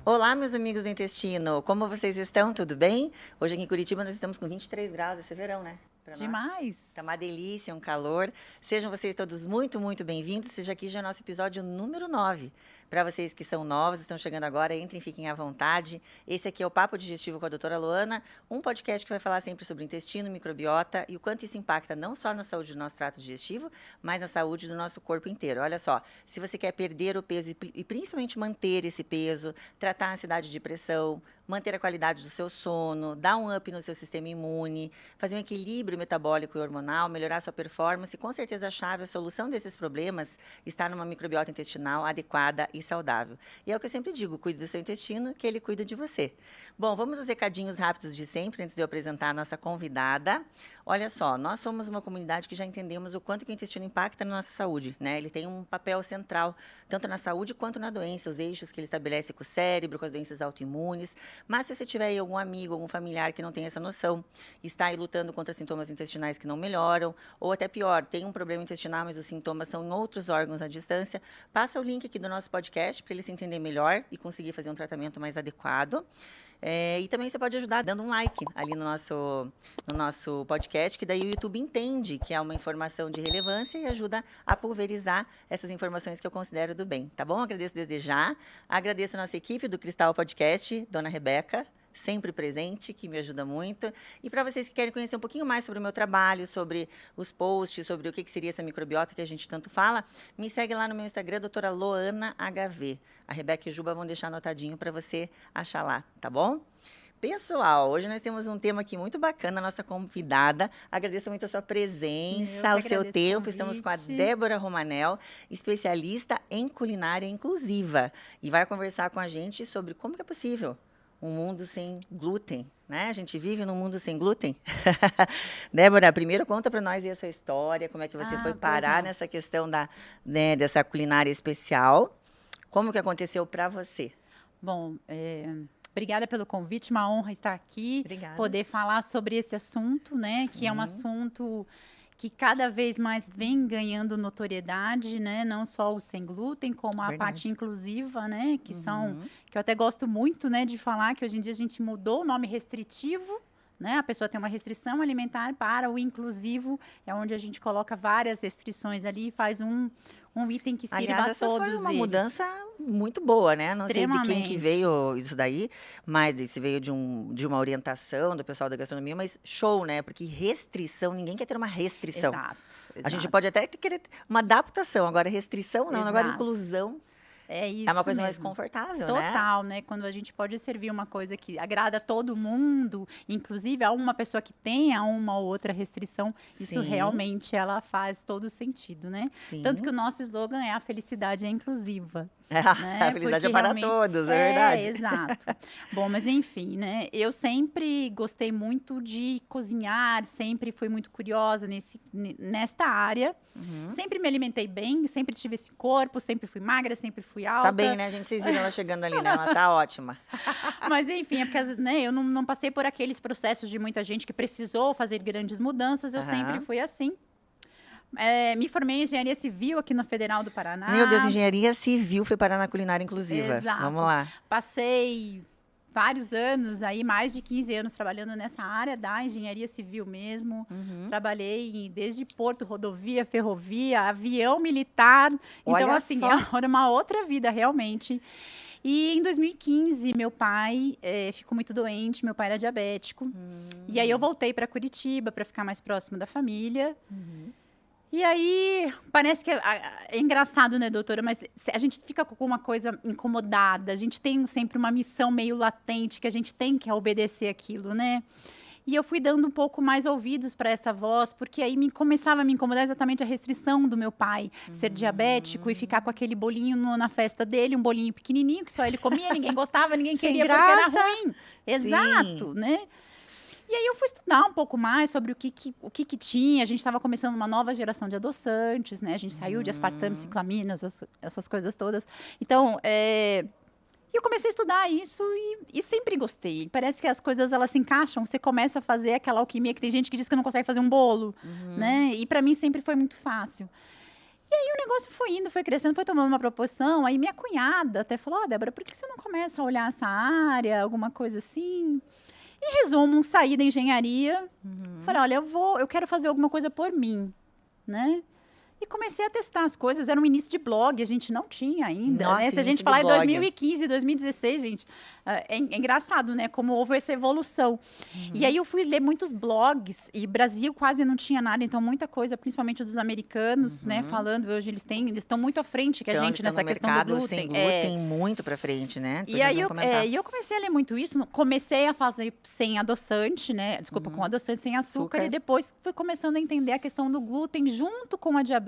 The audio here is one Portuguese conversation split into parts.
Olá, meus amigos do intestino, como vocês estão? Tudo bem? Hoje aqui em Curitiba nós estamos com 23 graus, esse verão, né? Para nós. Demais! Tá uma delícia, um calor. Sejam vocês todos muito, muito bem-vindos. Seja aqui já nosso episódio número 9. Para vocês que são novos, estão chegando agora, entrem, fiquem à vontade. Esse aqui é o Papo Digestivo com a doutora Loana, um podcast que vai falar sempre sobre intestino, microbiota e o quanto isso impacta não só na saúde do nosso trato digestivo, mas na saúde do nosso corpo inteiro. Olha só, se você quer perder o peso e principalmente manter esse peso, tratar a ansiedade de pressão, manter a qualidade do seu sono, dar um up no seu sistema imune, fazer um equilíbrio metabólico e hormonal, melhorar a sua performance, com certeza a chave, a solução desses problemas está numa microbiota intestinal adequada e saudável. E é o que eu sempre digo, cuide do seu intestino, que ele cuida de você. Bom, vamos aos recadinhos rápidos de sempre, antes de eu apresentar a nossa convidada. Olha só, nós somos uma comunidade que já entendemos o quanto que o intestino impacta na nossa saúde, né? Ele tem um papel central, tanto na saúde quanto na doença, os eixos que ele estabelece com o cérebro, com as doenças autoimunes. Mas se você tiver aí algum amigo, algum familiar que não tem essa noção, está aí lutando contra sintomas intestinais que não melhoram, ou até pior, tem um problema intestinal, mas os sintomas são em outros órgãos à distância, passa o link aqui do nosso podcast para ele se entender melhor e conseguir fazer um tratamento mais adequado. E também você pode ajudar dando um like ali no nosso podcast, que daí o YouTube entende que é uma informação de relevância e ajuda a pulverizar essas informações que eu considero do bem, tá bom? Agradeço desde já. Agradeço a nossa equipe do Cristal Podcast, Dona Rebeca, sempre presente, que me ajuda muito. E para vocês que querem conhecer um pouquinho mais sobre o meu trabalho, sobre os posts, sobre o que seria essa microbiota que a gente tanto fala, me segue lá no meu Instagram, doutora Loana HV. A Rebeca e o Juba vão deixar anotadinho para você achar lá, tá bom? Pessoal, hoje nós temos um tema aqui muito bacana, a nossa convidada. Agradeço muito a sua presença, o seu tempo. Estamos com a Débora Romanel, especialista em culinária inclusiva. E vai conversar com a gente sobre como que é possível um mundo sem glúten, né? A gente vive num mundo sem glúten. Débora, primeiro conta para nós aí a sua história, como é que você foi parar nessa questão dessa culinária especial. Como que aconteceu para você? Bom, obrigada pelo convite, uma honra estar aqui. Obrigada. Poder falar sobre esse assunto, né? Sim. Que é um assunto que cada vez mais vem ganhando notoriedade, né? Não só o sem glúten, como a parte inclusiva, né? Que que eu até gosto muito, né, de falar que hoje em dia a gente mudou o nome restritivo, né? A pessoa tem uma restrição alimentar para o inclusivo, é onde a gente coloca várias restrições ali e faz um item que sirva a todos foi uma mudança muito boa, né? Não sei de quem que veio isso daí, mas isso veio de uma orientação do pessoal da gastronomia, mas show, né? Porque restrição, ninguém quer ter uma restrição. Exato. A gente pode até querer uma adaptação, agora restrição não, agora inclusão. É isso. É uma coisa mesmo. mais confortável, Total, né? Quando a gente pode servir uma coisa que agrada a todo mundo, inclusive a uma pessoa que tenha uma ou outra restrição, isso realmente ela faz todo sentido, né? Sim. Tanto que o nosso slogan é a felicidade é inclusiva. Né? A felicidade é para todos, é verdade. Exato. Bom, mas enfim, né? Eu sempre gostei muito de cozinhar, sempre fui muito curiosa nesta área. Sempre me alimentei bem, sempre tive esse corpo, sempre fui magra, sempre fui alta. Tá bem, né, gente? Vocês viram ela chegando ali, né? Ela tá ótima. Mas enfim, é porque, né, eu não passei por aqueles processos de muita gente que precisou fazer grandes mudanças, eu sempre fui assim. Me formei em engenharia civil aqui na Federal do Paraná. Meu Deus, engenharia civil foi parar na culinária inclusiva. Exato. Vamos lá. Passei vários anos, aí mais de 15 anos trabalhando nessa área da engenharia civil mesmo. Trabalhei desde porto, rodovia, ferrovia, avião militar. Então, assim, era uma outra vida realmente. E em 2015, meu pai ficou muito doente, meu pai era diabético. E aí eu voltei para Curitiba para ficar mais próximo da família. E aí, parece que é engraçado, né, doutora? Mas a gente fica com uma coisa incomodada, a gente tem sempre uma missão meio latente, que a gente tem que obedecer aquilo, né? E eu fui dando um pouco mais ouvidos para essa voz, porque aí começava a me incomodar exatamente a restrição do meu pai ser diabético e ficar com aquele bolinho na festa dele, um bolinho pequenininho, que só ele comia, ninguém gostava, ninguém queria porque era ruim. Exato, né? E aí eu fui estudar um pouco mais sobre o que tinha. A gente estava começando uma nova geração de adoçantes, né? A gente saiu de aspartame, ciclaminas, essas coisas todas. Então, eu comecei a estudar isso e sempre gostei. Parece que as coisas, elas se encaixam. Você começa a fazer aquela alquimia que tem gente que diz que não consegue fazer um bolo, né? E para mim sempre foi muito fácil. E O negócio foi indo, foi crescendo, foi tomando uma proporção. Aí minha cunhada até falou, Débora, por que você não começa a olhar essa área, alguma coisa assim? Em resumo, saí da engenharia, falei, olha, eu quero fazer alguma coisa por mim, né? E comecei a testar as coisas. Era um início de blog, a gente não tinha ainda, Nossa, né? Se a gente falar em 2015, 2016, gente, é engraçado, né? Como houve essa evolução. E aí eu fui ler muitos blogs, e Brasil quase não tinha nada, então muita coisa, principalmente dos americanos, né? Falando, hoje eles estão muito à frente que a gente nessa questão do glúten. Sem glúten, muito pra frente, né? E aí eu comecei a ler muito isso, comecei a fazer sem adoçante, né? Desculpa, com adoçante, sem açúcar, e depois fui começando a entender a questão do glúten junto com a diabetes.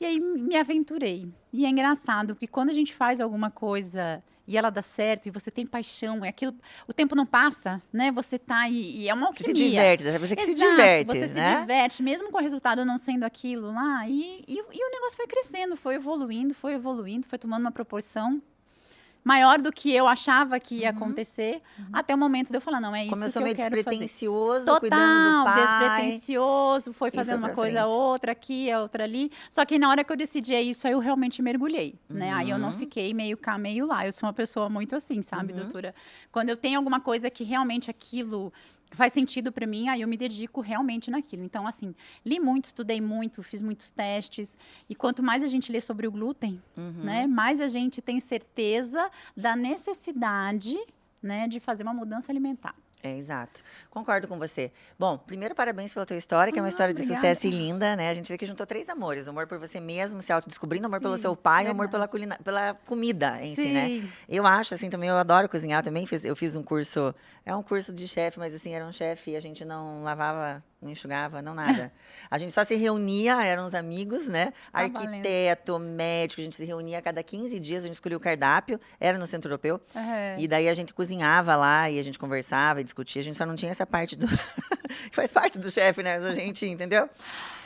E aí me aventurei. E é engraçado, porque quando a gente faz alguma coisa e ela dá certo, e você tem paixão, é aquilo, o tempo não passa, né? Você tá e é uma alquimia. Você se diverte, você que se Exato, diverte, você né? se diverte, mesmo com o resultado não sendo aquilo lá. E o negócio foi crescendo, foi evoluindo, foi tomando uma proporção maior do que eu achava que ia acontecer, até o momento de eu falar, não, é isso Começou que eu meio quero fazer. despretensioso, cuidando do pai. Despretensioso, foi fazendo uma coisa, outra aqui, outra ali. Só que na hora que eu decidi isso, aí eu realmente mergulhei, né? Aí eu não fiquei meio cá, meio lá. Eu sou uma pessoa muito assim, sabe, doutora? Quando eu tenho alguma coisa que realmente aquilo faz sentido para mim, aí eu me dedico realmente naquilo. Então, assim, li muito, estudei muito, fiz muitos testes. E quanto mais a gente lê sobre o glúten, né, mais a gente tem certeza da necessidade, né, de fazer uma mudança alimentar. É, exato. Concordo com você. Bom, primeiro, parabéns pela tua história, que é uma história de sucesso e linda, né? A gente vê que juntou 3 amores. O amor por você mesmo, se autodescobrindo, amor pelo seu pai, e o amor pela comida em si, né? Eu acho, assim, também, eu adoro cozinhar também. Eu fiz um curso, é um curso de chefe, mas, assim, era um chefe e a gente não lavava, não enxugava, não nada. A gente só se reunia, eram os amigos, né? Arquiteto, médico, a gente se reunia a cada 15 dias, a gente escolhia o cardápio, era no Centro Europeu. E daí a gente cozinhava lá e a gente conversava e discutia, a gente só não tinha essa parte do... Faz parte do chefe, né? Mas a gente, entendeu?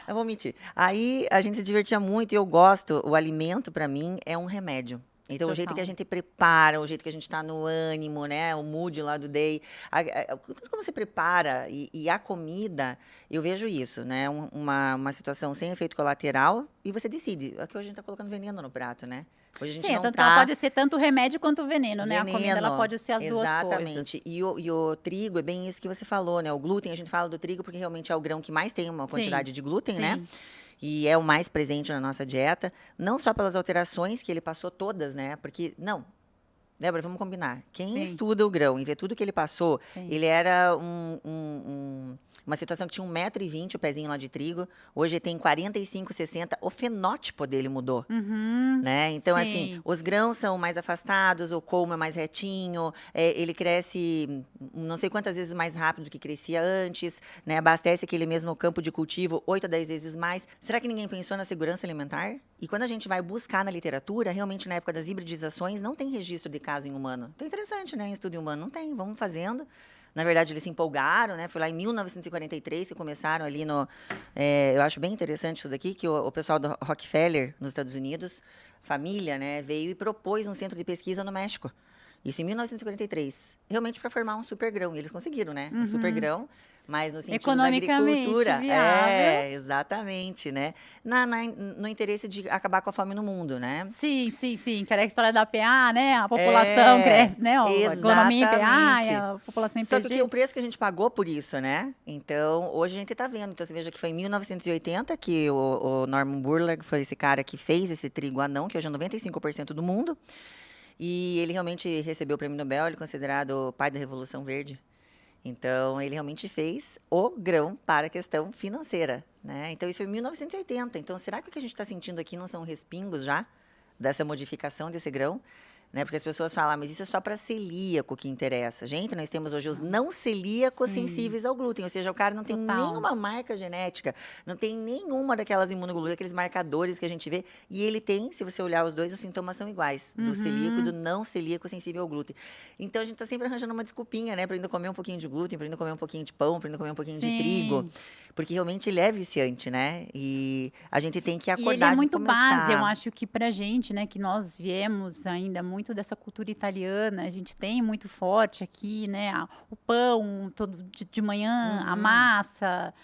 Eu vou mentir. Aí a gente se divertia muito e eu gosto, o alimento para mim é um remédio. Então, o jeito que a gente prepara, o jeito que a gente está no ânimo, né? O mood lá do day. Tudo como você prepara e a comida, eu vejo isso, né? Uma situação sem efeito colateral e você decide. Aqui hoje a gente está colocando veneno no prato, né? Hoje a gente não ela pode ser tanto remédio quanto veneno, né? A comida, ela pode ser as duas coisas. Exatamente. E o trigo, é bem isso que você falou, né? O glúten, a gente fala do trigo porque realmente é o grão que mais tem uma quantidade de glúten, né? E é o mais presente na nossa dieta, não só pelas alterações que ele passou todas, né? Porque, não, Débora, vamos combinar. Quem estuda o grão e vê tudo que ele passou, ele era uma situação que tinha 1,20 m o pezinho lá de trigo, hoje ele tem 45, 60, o fenótipo dele mudou, né? Então, assim, os grãos são mais afastados, o colmo é mais retinho, ele cresce não sei quantas vezes mais rápido do que crescia antes, né? Abastece aquele mesmo campo de cultivo 8 a 10 vezes mais. Será que ninguém pensou na segurança alimentar? E quando a gente vai buscar na literatura, realmente na época das hibridizações, não tem registro de caso em humano. Então, interessante, né? Em estudo em humano não tem, vamos fazendo. Na verdade, eles se empolgaram, né? Foi lá em 1943 que começaram ali no... eu acho bem interessante isso daqui, que o pessoal do Rockefeller, nos Estados Unidos, família, né? Veio e propôs um centro de pesquisa no México. Isso em 1943. Realmente para formar um supergrão. E eles conseguiram, né? Um supergrão, mas no sentido da agricultura. Viável. Exatamente, né? No interesse de acabar com a fome no mundo, né? Sim. Que era a história da PA, né? A população cresce, né? A economia em PA, e a população em PG. Só que o preço que a gente pagou por isso, né? Então, hoje a gente está vendo. Então, você veja que foi em 1980 que o Norman Borlaug foi esse cara que fez esse trigo anão, que hoje é 95% do mundo. E ele realmente recebeu o prêmio Nobel, ele é considerado o pai da Revolução Verde. Então, ele realmente fez o grão para a questão financeira, né? Então, isso foi em 1980. Então, será que o que a gente está sentindo aqui não são respingos já dessa modificação desse grão? Né? Porque as pessoas falam, mas isso é só para celíaco que interessa. Gente, nós temos hoje os não celíacos sensíveis ao glúten. Ou seja, o cara não tem nenhuma marca genética, não tem nenhuma daquelas imunoglobulares, aqueles marcadores que a gente vê. E ele tem, se você olhar os dois, os sintomas são iguais. Do celíaco e do não celíaco sensível ao glúten. Então, a gente está sempre arranjando uma desculpinha, né? Para ainda comer um pouquinho de glúten, para ainda comer um pouquinho de pão, para ainda comer um pouquinho de trigo. Porque realmente ele é viciante, né? E a gente tem que acordar. E ele é muito base, eu acho que pra gente, né? Que nós viemos ainda muito dessa cultura italiana, a gente tem muito forte aqui, né? O pão todo de manhã, a massa.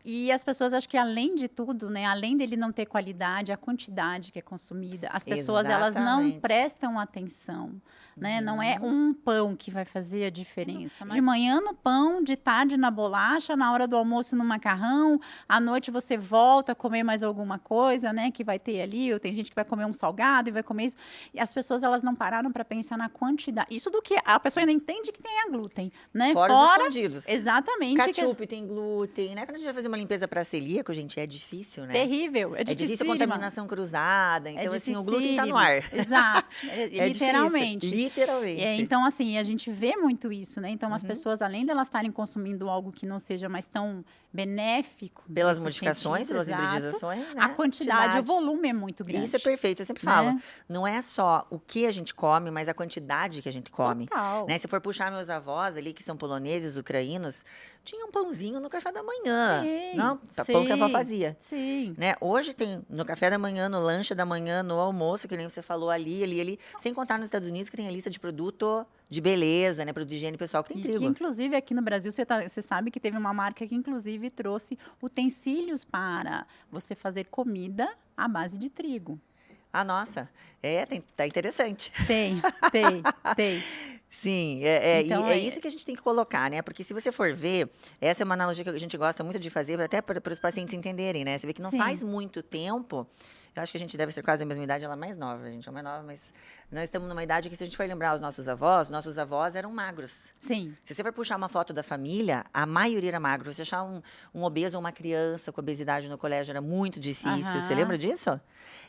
E as pessoas, acho que além de tudo, né, além dele não ter qualidade, a quantidade que é consumida, as pessoas elas não Exatamente. prestam atenção, né? Não é um pão que vai fazer a diferença. Mas- De manhã no pão, de tarde na bolacha, na hora do almoço no macarrão, à noite você volta a comer mais alguma coisa, né, que vai ter ali, ou tem gente que vai comer um salgado e vai comer isso. E as pessoas elas não pararam para pensar na quantidade. Isso do que a pessoa ainda entende que tem a glúten, né? Fora os escondidos. Exatamente. Ketchup tem glúten, né? Quando a gente vai fazer uma limpeza para celíaco, gente, é difícil, né? Terrível. É difícil a contaminação cruzada. Então, assim, o glúten tá no ar. Exato. É Literalmente. Difícil, literalmente. Então, assim, a gente vê muito isso, né? Então, as pessoas, além de elas estarem consumindo algo que não seja mais tão benéfico. Pelas nesse modificações, sentido, pelas exato, hibridizações, né? a quantidade, o volume é muito grande. Isso é perfeito, eu sempre falo. Não é só o que a gente come, mas a quantidade que a gente come. Total. Né? Se for puxar meus avós ali, que são poloneses, ucranianos, tinha um pãozinho no café da manhã. Sim, Não, pão que a avó fazia. Sim. Né? Hoje tem no café da manhã, no lanche da manhã, no almoço, que nem você falou ali. Sem contar nos Estados Unidos, que tem a lista de produto de beleza, né? Produto de higiene pessoal, que tem trigo. Que, inclusive, aqui no Brasil, você sabe que teve uma marca que, inclusive, trouxe utensílios para você fazer comida à base de trigo. Ah, nossa. Tá interessante. Tem. Sim, Então, é isso que a gente tem que colocar, né? Porque se você for ver, essa é uma analogia que a gente gosta muito de fazer, até para os pacientes entenderem, né? Você vê que não faz muito tempo, eu acho que a gente deve ser quase da mesma idade, ela é mais nova, a gente é mais nova, mas nós estamos numa idade que, se a gente for lembrar os nossos avós eram magros. Sim. Se você for puxar uma foto da família, a maioria era magro. Você achar um obeso ou uma criança com obesidade no colégio era muito difícil. Você lembra disso?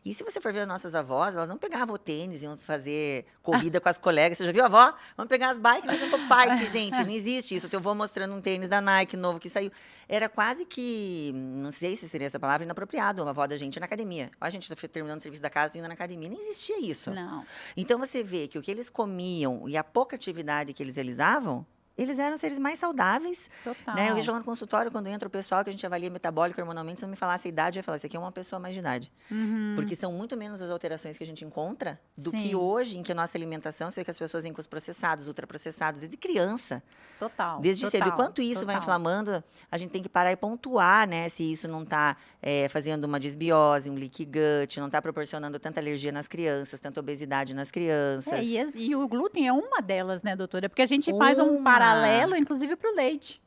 E se você for ver as nossas avós, elas não pegavam o tênis, iam fazer corrida com as colegas. Você já viu a avó? Vamos pegar as bikes, nós vamos pro parque, gente. Não existe isso. Eu vou mostrando um tênis da Nike novo que saiu. Era quase que, não sei se seria essa palavra, inapropriado, a avó da gente na academia. A gente tá terminando o serviço da casa, indo na academia. Nem existia isso. Não. Então, você vê que o que eles comiam e a pouca atividade que eles realizavam, eles eram seres mais saudáveis. Total. Né? Eu vejo lá no consultório, quando entra o pessoal que a gente avalia metabólico, hormonalmente, se não me falasse a idade, eu ia falar, isso aqui é uma pessoa mais de idade. Porque são muito menos as alterações que a gente encontra do que hoje, em que a nossa alimentação, você vê que as pessoas vêm com os processados, ultraprocessados, desde criança. Total. Desde cedo. E quanto isso vai inflamando, a gente tem que parar e pontuar, né? Se isso não está fazendo uma desbiose, um leaky gut, não está proporcionando tanta alergia nas crianças, tanta obesidade nas crianças. E o glúten é uma delas, né, doutora? Porque a gente faz um paralelo, inclusive, para o leite.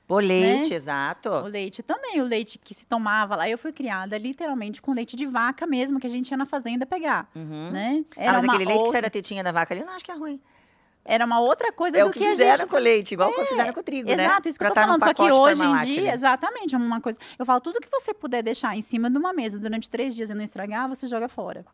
O leite, né? Exato. O leite também, o leite que se tomava lá. Eu fui criada literalmente com leite de vaca mesmo, que a gente ia na fazenda pegar, né? Mas aquele leite que sai da tetinha da vaca ali, eu não acho que é ruim. Era uma outra coisa do que a gente... É o que fizeram com o leite, igual que fizeram com o trigo, né? Exato, isso que eu tô falando. Só que hoje em dia, exatamente, é uma coisa... Eu falo, tudo que você puder deixar em cima de uma mesa durante 3 dias e não estragar, você joga fora.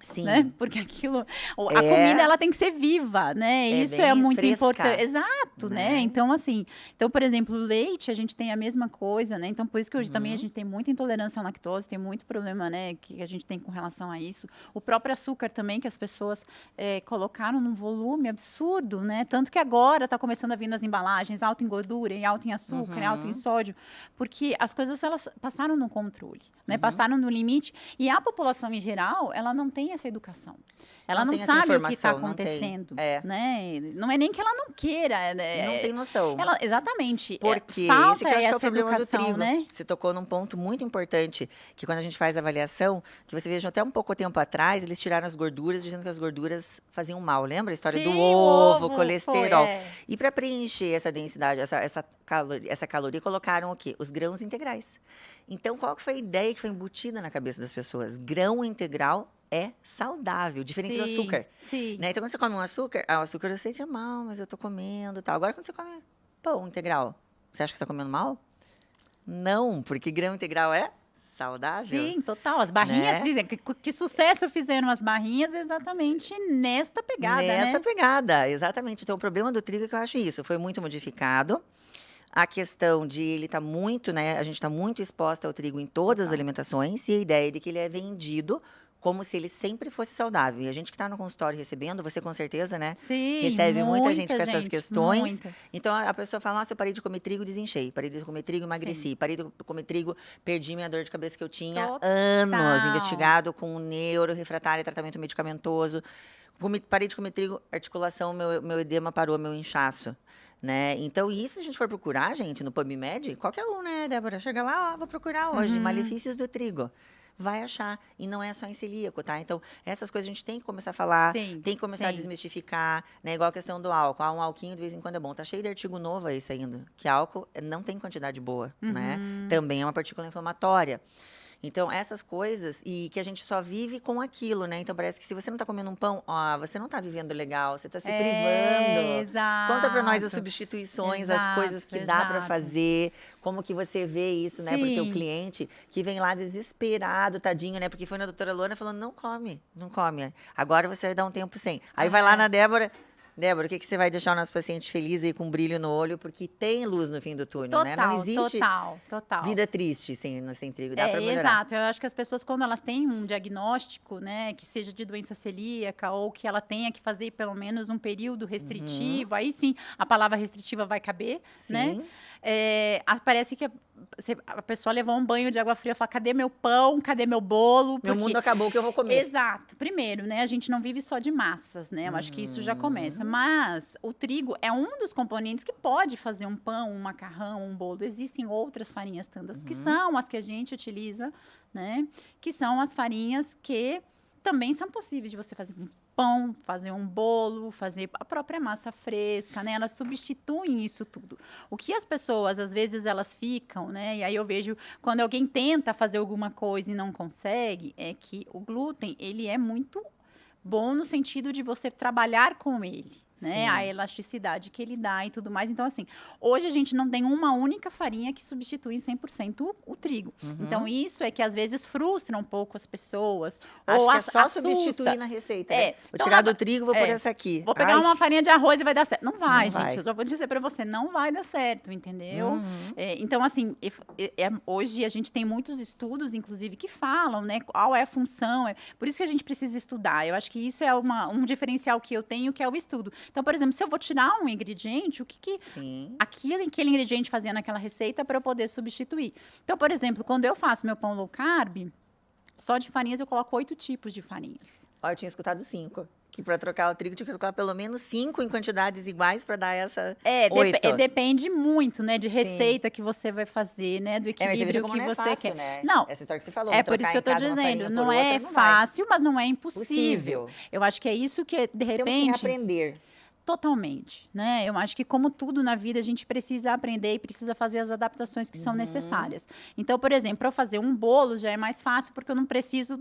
Sim. Né? Porque aquilo... A comida, ela tem que ser viva, né? Isso é muito importante. Exato, né? Então, assim... Então, por exemplo, o leite, a gente tem a mesma coisa, né? Então, por isso que hoje também a gente tem muita intolerância à lactose, tem muito problema, né? Que a gente tem com relação a isso. O próprio açúcar também, que as pessoas colocaram num volume absurdo, né? Tanto que agora está começando a vir nas embalagens alto em gordura, e alto em açúcar, alto em sódio, porque as coisas, elas passaram no controle, né? Passaram no limite. E a população, em geral, ela não tem essa educação. Ela não sabe o que está acontecendo, né? Não é nem que ela não queira. Não tem noção. Exatamente. Porque falta esse que eu acho que é o problema educação, do trigo. Né? Você tocou num ponto muito importante, que quando a gente faz a avaliação, que você veja até um pouco tempo atrás, eles tiraram as gorduras, dizendo que as gorduras faziam mal. Lembra a história do ovo, colesterol? E para preencher essa densidade, essa caloria, colocaram o quê? Os grãos integrais. Então, qual que foi a ideia que foi embutida na cabeça das pessoas? Grão integral é saudável, diferente do açúcar. Sim. Né? Então, quando você come um açúcar, o açúcar eu sei que é mal, mas eu tô comendo e tal. Agora, quando você come pão integral, você acha que você está comendo mal? Não, porque grão integral é saudável. Sim, total. As barrinhas, né? que sucesso fizeram as barrinhas exatamente nesta pegada, Nessa pegada, exatamente. Então, o problema do trigo é que eu acho isso, foi muito modificado. A questão de ele estar muito, né? A gente está muito exposta ao trigo em todas as alimentações, e a ideia de que ele é vendido como se ele sempre fosse saudável. E a gente que está no consultório recebendo, você com certeza, né? Sim, recebe muita gente com essas questões. Muita. Então, a pessoa fala, nossa, eu parei de comer trigo, desenchei. Parei de comer trigo, emagreci. Parei de comer trigo, perdi minha dor de cabeça que eu tinha anos investigado com neuro, refratário, tratamento medicamentoso. Parei de comer trigo, articulação, meu edema parou, meu inchaço. né? Então, isso se a gente for procurar, gente, no PubMed, qualquer um, né, Débora? Chega lá, ó, vou procurar hoje, malefícios do trigo. Vai achar. E não é só em celíaco, tá? Então, essas coisas a gente tem que começar a falar, Sim, tem que começar a sim. desmistificar, né? Igual a questão do álcool. Um alquinho de vez em quando é bom. Tá cheio de artigo novo aí saindo, que álcool não tem quantidade boa, né? Também é uma partícula inflamatória. Então, essas coisas, e que a gente só vive com aquilo, né? Então, parece que se você não tá comendo um pão, ó, você não tá vivendo legal, você tá se privando. Exato. Conta pra nós as substituições, as coisas que dá pra fazer, como que você vê isso, né, pro teu Sim. cliente, que vem lá desesperado, tadinho, né? Porque foi na doutora Luana falando, não come, não come. Agora você vai dar um tempo sem. Aí vai lá na Débora. Débora, o que você vai deixar o nosso paciente feliz aí com um brilho no olho? Porque tem luz no fim do túnel, né? Não existe Total. vida triste sem trigo. Dá pra melhorar. Exato. Eu acho que as pessoas, quando elas têm um diagnóstico, né, que seja de doença celíaca ou que ela tenha que fazer pelo menos um período restritivo, aí sim a palavra restritiva vai caber, né? Sim. Parece que a pessoa levou um banho de água fria e fala, cadê meu pão, cadê meu bolo? Meu mundo acabou, o que eu vou comer. Exato. Primeiro, né, a gente não vive só de massas, né? Eu acho que isso já começa. Mas o trigo é um dos componentes que pode fazer um pão, um macarrão, um bolo. Existem outras farinhas tantas que são as que a gente utiliza, né? Que são as farinhas que também são possíveis de você fazer um pão, fazer um bolo, fazer a própria massa fresca, né? Elas substituem isso tudo. O que as pessoas, às vezes, elas ficam, né? E aí eu vejo, quando alguém tenta fazer alguma coisa e não consegue, é que o glúten, ele é muito bom no sentido de você trabalhar com ele, né? Sim. A elasticidade que ele dá e tudo mais. Então, assim, hoje a gente não tem uma única farinha que substitui 100% o trigo. Então, isso é que às vezes frustra um pouco as pessoas. Acho ou que é só assusta. substituir na receita, né? Vou Então, tirar do trigo, vou pôr essa aqui. Vou pegar uma farinha de arroz e vai dar certo. Não vai, Não gente. vai. Eu só vou dizer pra você, não vai dar certo, entendeu? Então, assim, hoje a gente tem muitos estudos, inclusive, que falam, né, qual é a função. Por isso que a gente precisa estudar. Eu acho que isso é um diferencial que eu tenho, que é o estudo. Então, por exemplo, se eu vou tirar um ingrediente, o que aquele ingrediente fazia naquela receita para eu poder substituir? Então, por exemplo, quando eu faço meu pão low carb, só de farinhas eu coloco 8 tipos de farinhas. Ó, eu tinha escutado 5. Que para trocar o trigo tinha que colocar pelo menos 5 em quantidades iguais para dar essa 8. Depende muito, né, de receita que você vai fazer, né, do equilíbrio como que não é você fácil, quer. né? Não, essa história que você falou. É por isso que eu tô dizendo, não é fácil, mas não é impossível. Eu acho que é isso que, de repente... Temos que aprender. Totalmente, né? Eu acho que, como tudo na vida, a gente precisa aprender e precisa fazer as adaptações que são necessárias. Então, por exemplo, para eu fazer um bolo já é mais fácil, porque eu não preciso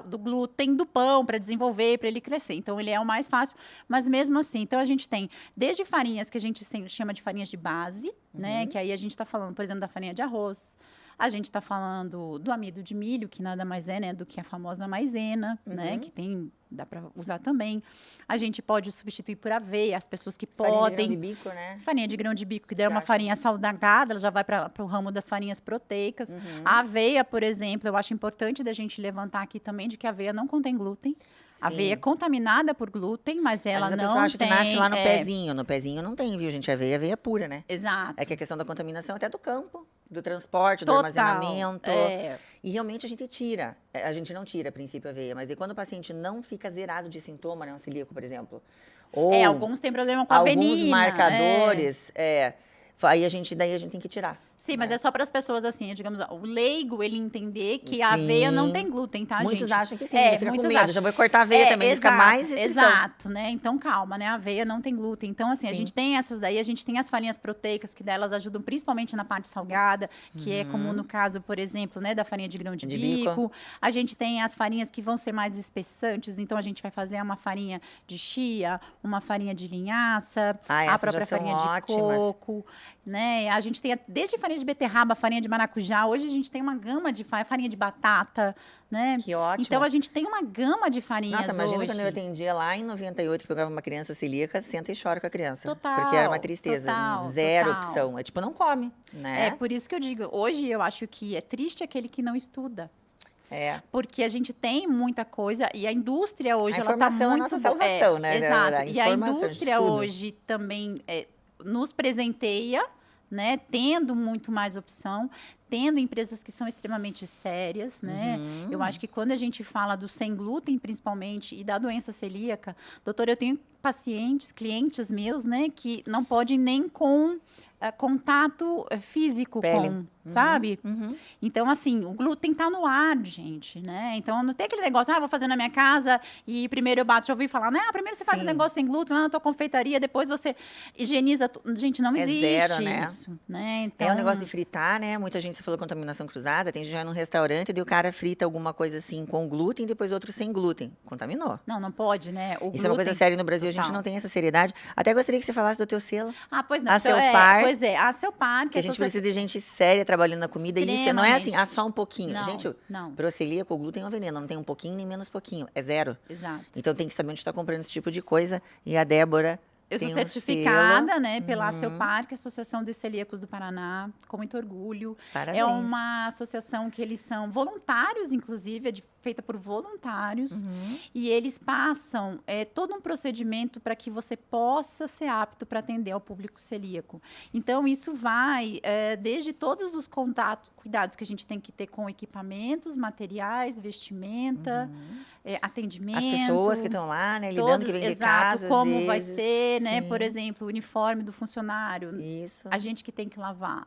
do glúten do pão para desenvolver, para ele crescer. Então, ele é o mais fácil, mas mesmo assim. Então, a gente tem desde farinhas que a gente chama de farinhas de base, né? Que aí a gente está falando, por exemplo, da farinha de arroz. A gente está falando do amido de milho, que nada mais é, né, do que a famosa maisena, né, que dá para usar também. A gente pode substituir por aveia, as pessoas que podem. Farinha de grão de bico, né? Farinha de grão de bico, que daí é uma farinha salgada, ela já vai para o ramo das farinhas proteicas. A aveia, por exemplo, eu acho importante da gente levantar aqui também de que a aveia não contém glúten. A aveia é contaminada por glúten, mas ela não tem... Às vezes a pessoa acha que nasce lá no pezinho. No pezinho não tem, viu, gente? Aveia pura, né? Exato. É que a questão da contaminação até do campo, do transporte, do armazenamento. E realmente a gente tira. A gente não tira, a princípio, a aveia. Mas e quando o paciente não fica zerado de sintoma, né? Um celíaco, por exemplo. Ou alguns têm problema com a avenina. Alguns marcadores, aí a gente tem que tirar. Sim, mas é só para as pessoas, assim, digamos, o leigo, ele entender que a aveia não tem glúten, tá, muitos gente? Acham que sim, já fica com medo, já vou cortar a aveia também, fica mais restrição. Exato, né? Então, calma, né? A aveia não tem glúten. Então, assim, a gente tem essas daí, a gente tem as farinhas proteicas, que delas ajudam principalmente na parte salgada, que é como no caso, por exemplo, né, da farinha de grão de bico. A gente tem as farinhas que vão ser mais espessantes, então a gente vai fazer uma farinha de chia, uma farinha de linhaça, a própria farinha de coco, né? A gente tem desde farinha de beterraba, farinha de maracujá. Hoje a gente tem uma gama de farinha de batata, né? Que ótimo. Então a gente tem uma gama de farinhas. Nossa, imagina hoje. Quando eu atendia lá em 98, que pegava uma criança celíaca, senta e chora com a criança. Total. Porque era uma tristeza. Zero opção. É tipo, não come, né? É por isso que eu digo, hoje eu acho que é triste aquele que não estuda. Porque a gente tem muita coisa e a indústria hoje, ela tá muito... A informação é a nossa salvação, né? Exato. E a indústria hoje também nos presenteia, né? Tendo muito mais opção, tendo empresas que são extremamente sérias, né? Eu acho que quando a gente fala do sem glúten, principalmente, e da doença celíaca, doutora, eu tenho pacientes, clientes meus, né, que não podem nem com contato físico com, sabe? Então, assim, o glúten tá no ar, gente, né? Então, não tem aquele negócio, vou fazer na minha casa e primeiro eu bato, já ouvi falar, né? Primeiro você faz um negócio sem glúten lá na tua confeitaria, depois você higieniza. Gente, não existe zero, né? isso, né? Então, é um negócio de fritar, né? Muita gente, você falou contaminação cruzada, tem gente que vai num restaurante e o cara frita alguma coisa assim com glúten, depois outro sem glúten. Contaminou. Não pode, né? O Isso é uma coisa séria no Brasil, a gente não tem essa seriedade. Até gostaria que você falasse do teu selo. Pois não. A Celpar. Pois é, a Celpar. Que a gente precisa de gente séria trabalhando na comida. E isso não é assim, só um pouquinho. Não, gente, pro celíaco, o glúten é um veneno. Não tem um pouquinho nem menos pouquinho. É zero. Exato. Então tem que saber onde está comprando esse tipo de coisa. E a Débora... Eu sou certificada, né, pela Celpar, que é a Associação dos Celíacos do Paraná, com muito orgulho. Parabéns. É uma associação que eles são voluntários, inclusive, feita por voluntários. E eles passam todo um procedimento para que você possa ser apto para atender ao público celíaco. Então, isso vai desde todos os cuidados que a gente tem que ter com equipamentos, materiais, vestimenta, atendimento. As pessoas que estão lá, né, lidando, que vêm de casa, como vezes. vai ser, né? Por exemplo, o uniforme do funcionário. Isso. A gente que tem que lavar,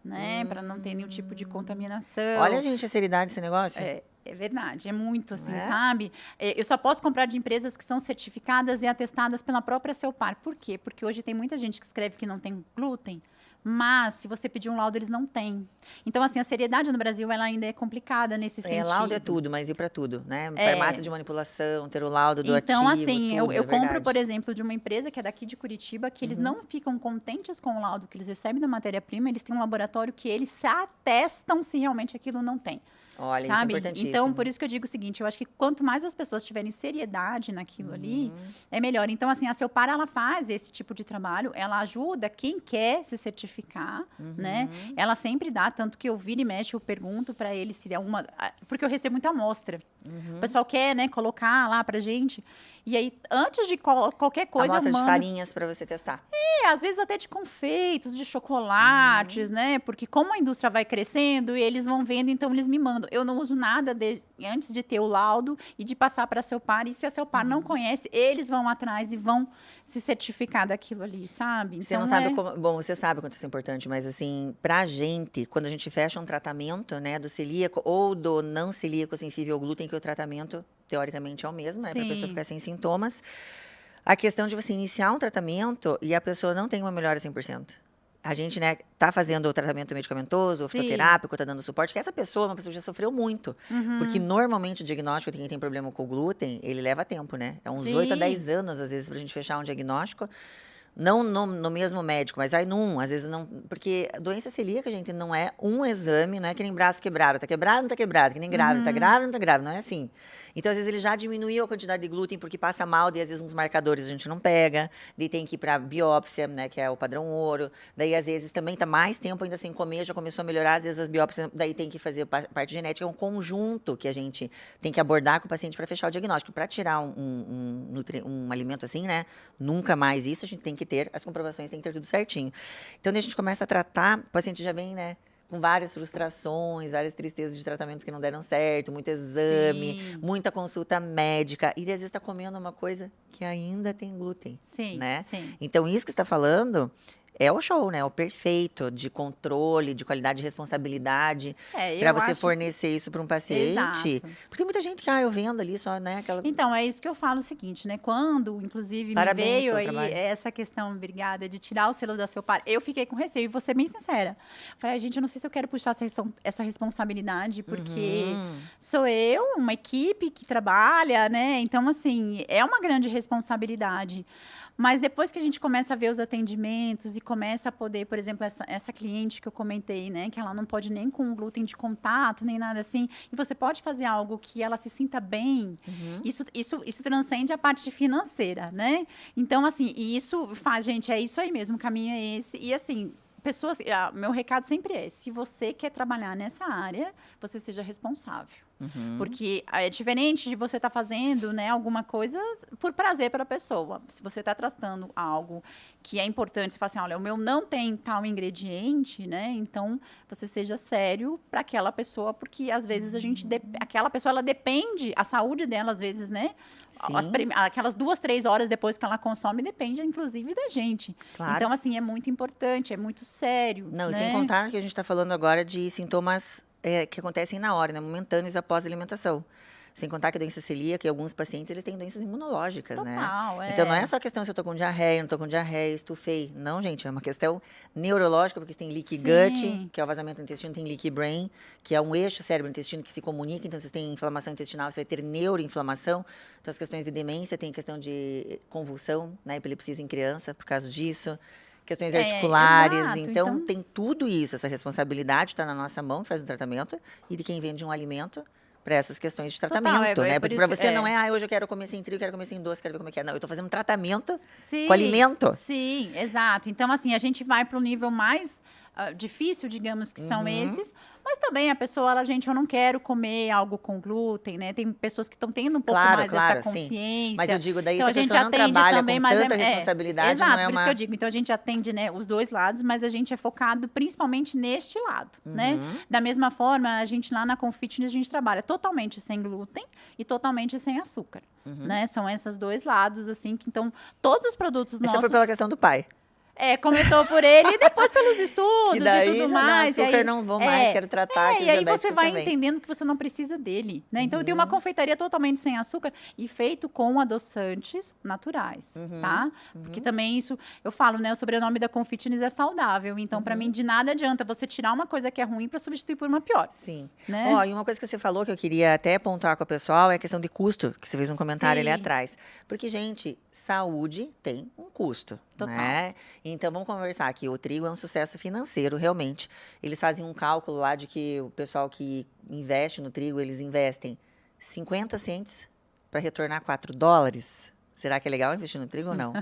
né? Para não ter nenhum tipo de contaminação. Olha, gente, a seriedade desse negócio. É verdade, é muito assim, sabe? Eu só posso comprar de empresas que são certificadas e atestadas pela própria Celpar. Por quê? Porque hoje tem muita gente que escreve que não tem glúten, mas se você pedir um laudo, eles não têm. Então, assim, a seriedade no Brasil, ela ainda é complicada nesse sentido. Laudo é tudo, mas e para tudo, né? Farmácia de manipulação, ter o laudo do ativo, então, assim, tudo, eu compro, por exemplo, de uma empresa que é daqui de Curitiba, que eles não ficam contentes com o laudo que eles recebem da matéria-prima, eles têm um laboratório que eles se atestam se realmente aquilo não tem. Olha, sabe? Isso é importantíssimo. Então, por isso que eu digo o seguinte, eu acho que quanto mais as pessoas tiverem seriedade naquilo ali, é melhor. Então, assim, a Celpar, ela faz esse tipo de trabalho, ela ajuda quem quer se certificar, né? Ela sempre dá, tanto que eu viro e mexo, eu pergunto para eles se é uma... Porque eu recebo muita amostra. O pessoal quer, né, colocar lá pra gente. E aí, antes de qualquer coisa, amostra eu mando... de farinhas para você testar. Às vezes até de confeitos, de chocolates, né? Porque como a indústria vai crescendo, e eles vão vendo, então eles me mandam. Eu não uso nada antes de ter o laudo e de passar para a Celpar. E se a Celpar não conhece, eles vão atrás e vão se certificar daquilo ali, sabe? Então, você não sabe como... Bom, você sabe quanto isso é importante, mas assim, pra gente, quando a gente fecha um tratamento, né, do celíaco ou do não celíaco sensível ao glúten, que o tratamento, teoricamente, é o mesmo, né? Pra pessoa ficar sem sintomas. A questão de você iniciar um tratamento e a pessoa não tem uma melhora 100%. A gente, né, tá fazendo o tratamento medicamentoso, o fitoterápico, tá dando suporte, que essa pessoa é uma pessoa que já sofreu muito. Porque normalmente o diagnóstico de quem tem problema com o glúten, ele leva tempo, né? É uns 8 a 10 anos, às vezes, pra gente fechar um diagnóstico. Não no mesmo médico, mas aí às vezes não. Porque doença celíaca, gente, não é um exame, não é que nem braço quebrado. Tá quebrado, não tá quebrado, que nem grávida, tá grávida, não tá grávida, não é assim. Então, às vezes, ele já diminuiu a quantidade de glúten porque passa mal, daí às vezes uns marcadores a gente não pega, daí tem que ir pra biópsia, né, que é o padrão ouro, daí às vezes também tá mais tempo ainda sem comer, já começou a melhorar, às vezes as biópsias, daí tem que fazer parte genética, é um conjunto que a gente tem que abordar com o paciente para fechar o diagnóstico. Para tirar um alimento assim, né, nunca mais isso, a gente tem que ter as comprovações, tem que ter tudo certinho. Então, daí a gente começa a tratar, o paciente já vem, né, com várias frustrações, várias tristezas de tratamentos que não deram certo, muito exame, muita consulta médica, e às vezes está comendo uma coisa que ainda tem glúten, né? Então, isso que você está falando é o show, né? O perfeito de controle, de qualidade, de responsabilidade para você fornecer isso para um paciente. Exato. Porque tem muita gente que, eu vendo ali só, né? Então, é isso que eu falo o seguinte, né? Quando, inclusive, me veio aí essa questão, obrigada, de tirar o selo da Celpar, eu fiquei com receio, e vou ser bem sincera. Falei, gente, eu não sei se eu quero puxar essa responsabilidade, porque sou eu, uma equipe que trabalha, né? Então, assim, é uma grande responsabilidade. Mas depois que a gente começa a ver os atendimentos e começa a poder, por exemplo, essa cliente que eu comentei, né, que ela não pode nem com glúten de contato, nem nada assim, e você pode fazer algo que ela se sinta bem, isso transcende a parte financeira, né? Então, assim, e isso faz, gente, é isso aí mesmo, o caminho é esse. E, assim, pessoas, meu recado sempre é, se você quer trabalhar nessa área, você seja responsável. Porque é diferente de você estar fazendo, né, alguma coisa por prazer para a pessoa. Se você está tratando algo que é importante, você fala assim, olha, o meu não tem tal ingrediente, né? Então, você seja sério para aquela pessoa, porque às vezes aquela pessoa, ela depende, a saúde dela, às vezes, né? Aquelas 2, 3 horas depois que ela consome, depende, inclusive, da gente. Claro. Então, assim, é muito importante, é muito sério. Não, né? Sem contar que a gente está falando agora de sintomas que acontecem na hora, né? Momentâneos após a alimentação. Sem contar que a doença celíaca, e alguns pacientes, eles têm doenças imunológicas, Total, né? Então, não é só questão se eu tô com diarreia, não tô com diarreia, estufei. Não, gente, é uma questão neurológica, porque você tem leaky gut, que é o vazamento do intestino, tem leaky brain, que é um eixo cérebro-intestino que se comunica, então, se você tem inflamação intestinal, você vai ter neuroinflamação. Então, as questões de demência, tem questão de convulsão, né? Epilepsia em criança, por causa disso. Questões articulares, exato, então tem tudo isso, essa responsabilidade está na nossa mão, que faz o tratamento, e de quem vende um alimento para essas questões de tratamento, né? Porque para você não é, hoje eu quero comer sem trigo, quero comer sem doce, quero ver como é que é. Não, eu estou fazendo um tratamento com alimento. Sim, exato. Então, assim, a gente vai para o nível mais difícil, digamos, que são esses, mas também a pessoa, eu não quero comer algo com glúten, né? Tem pessoas que estão tendo um pouco mais dessa consciência. Sim. Mas eu digo, daí então, se a pessoa não trabalha também, com tanta responsabilidade, exato, não é por isso que eu digo. Então, a gente atende, né, os dois lados, mas a gente é focado principalmente neste lado, né? Da mesma forma, a gente lá na Confitness, a gente trabalha totalmente sem glúten e totalmente sem açúcar, né? São esses dois lados, assim, que então, todos os produtos nossos... Essa foi pela questão do pai. Começou por ele e depois pelos estudos e tudo mais. Não, açúcar não vou mais, quero tratar. E aí você vai entendendo que você não precisa dele, né? Então, eu tenho uma confeitaria totalmente sem açúcar e feito com adoçantes naturais, tá? Porque também isso, eu falo, né? O sobrenome da Confitness é saudável. Então, para mim, de nada adianta você tirar uma coisa que é ruim para substituir por uma pior. Sim. Né? E uma coisa que você falou que eu queria até pontuar com o pessoal é a questão de custo, que você fez um comentário ali atrás. Porque, gente, saúde tem um custo. Total. Né? Então, vamos conversar aqui. O trigo é um sucesso financeiro, realmente. Eles fazem um cálculo lá de que o pessoal que investe no trigo, eles investem 50 cents para retornar $4. Será que é legal investir no trigo ou não?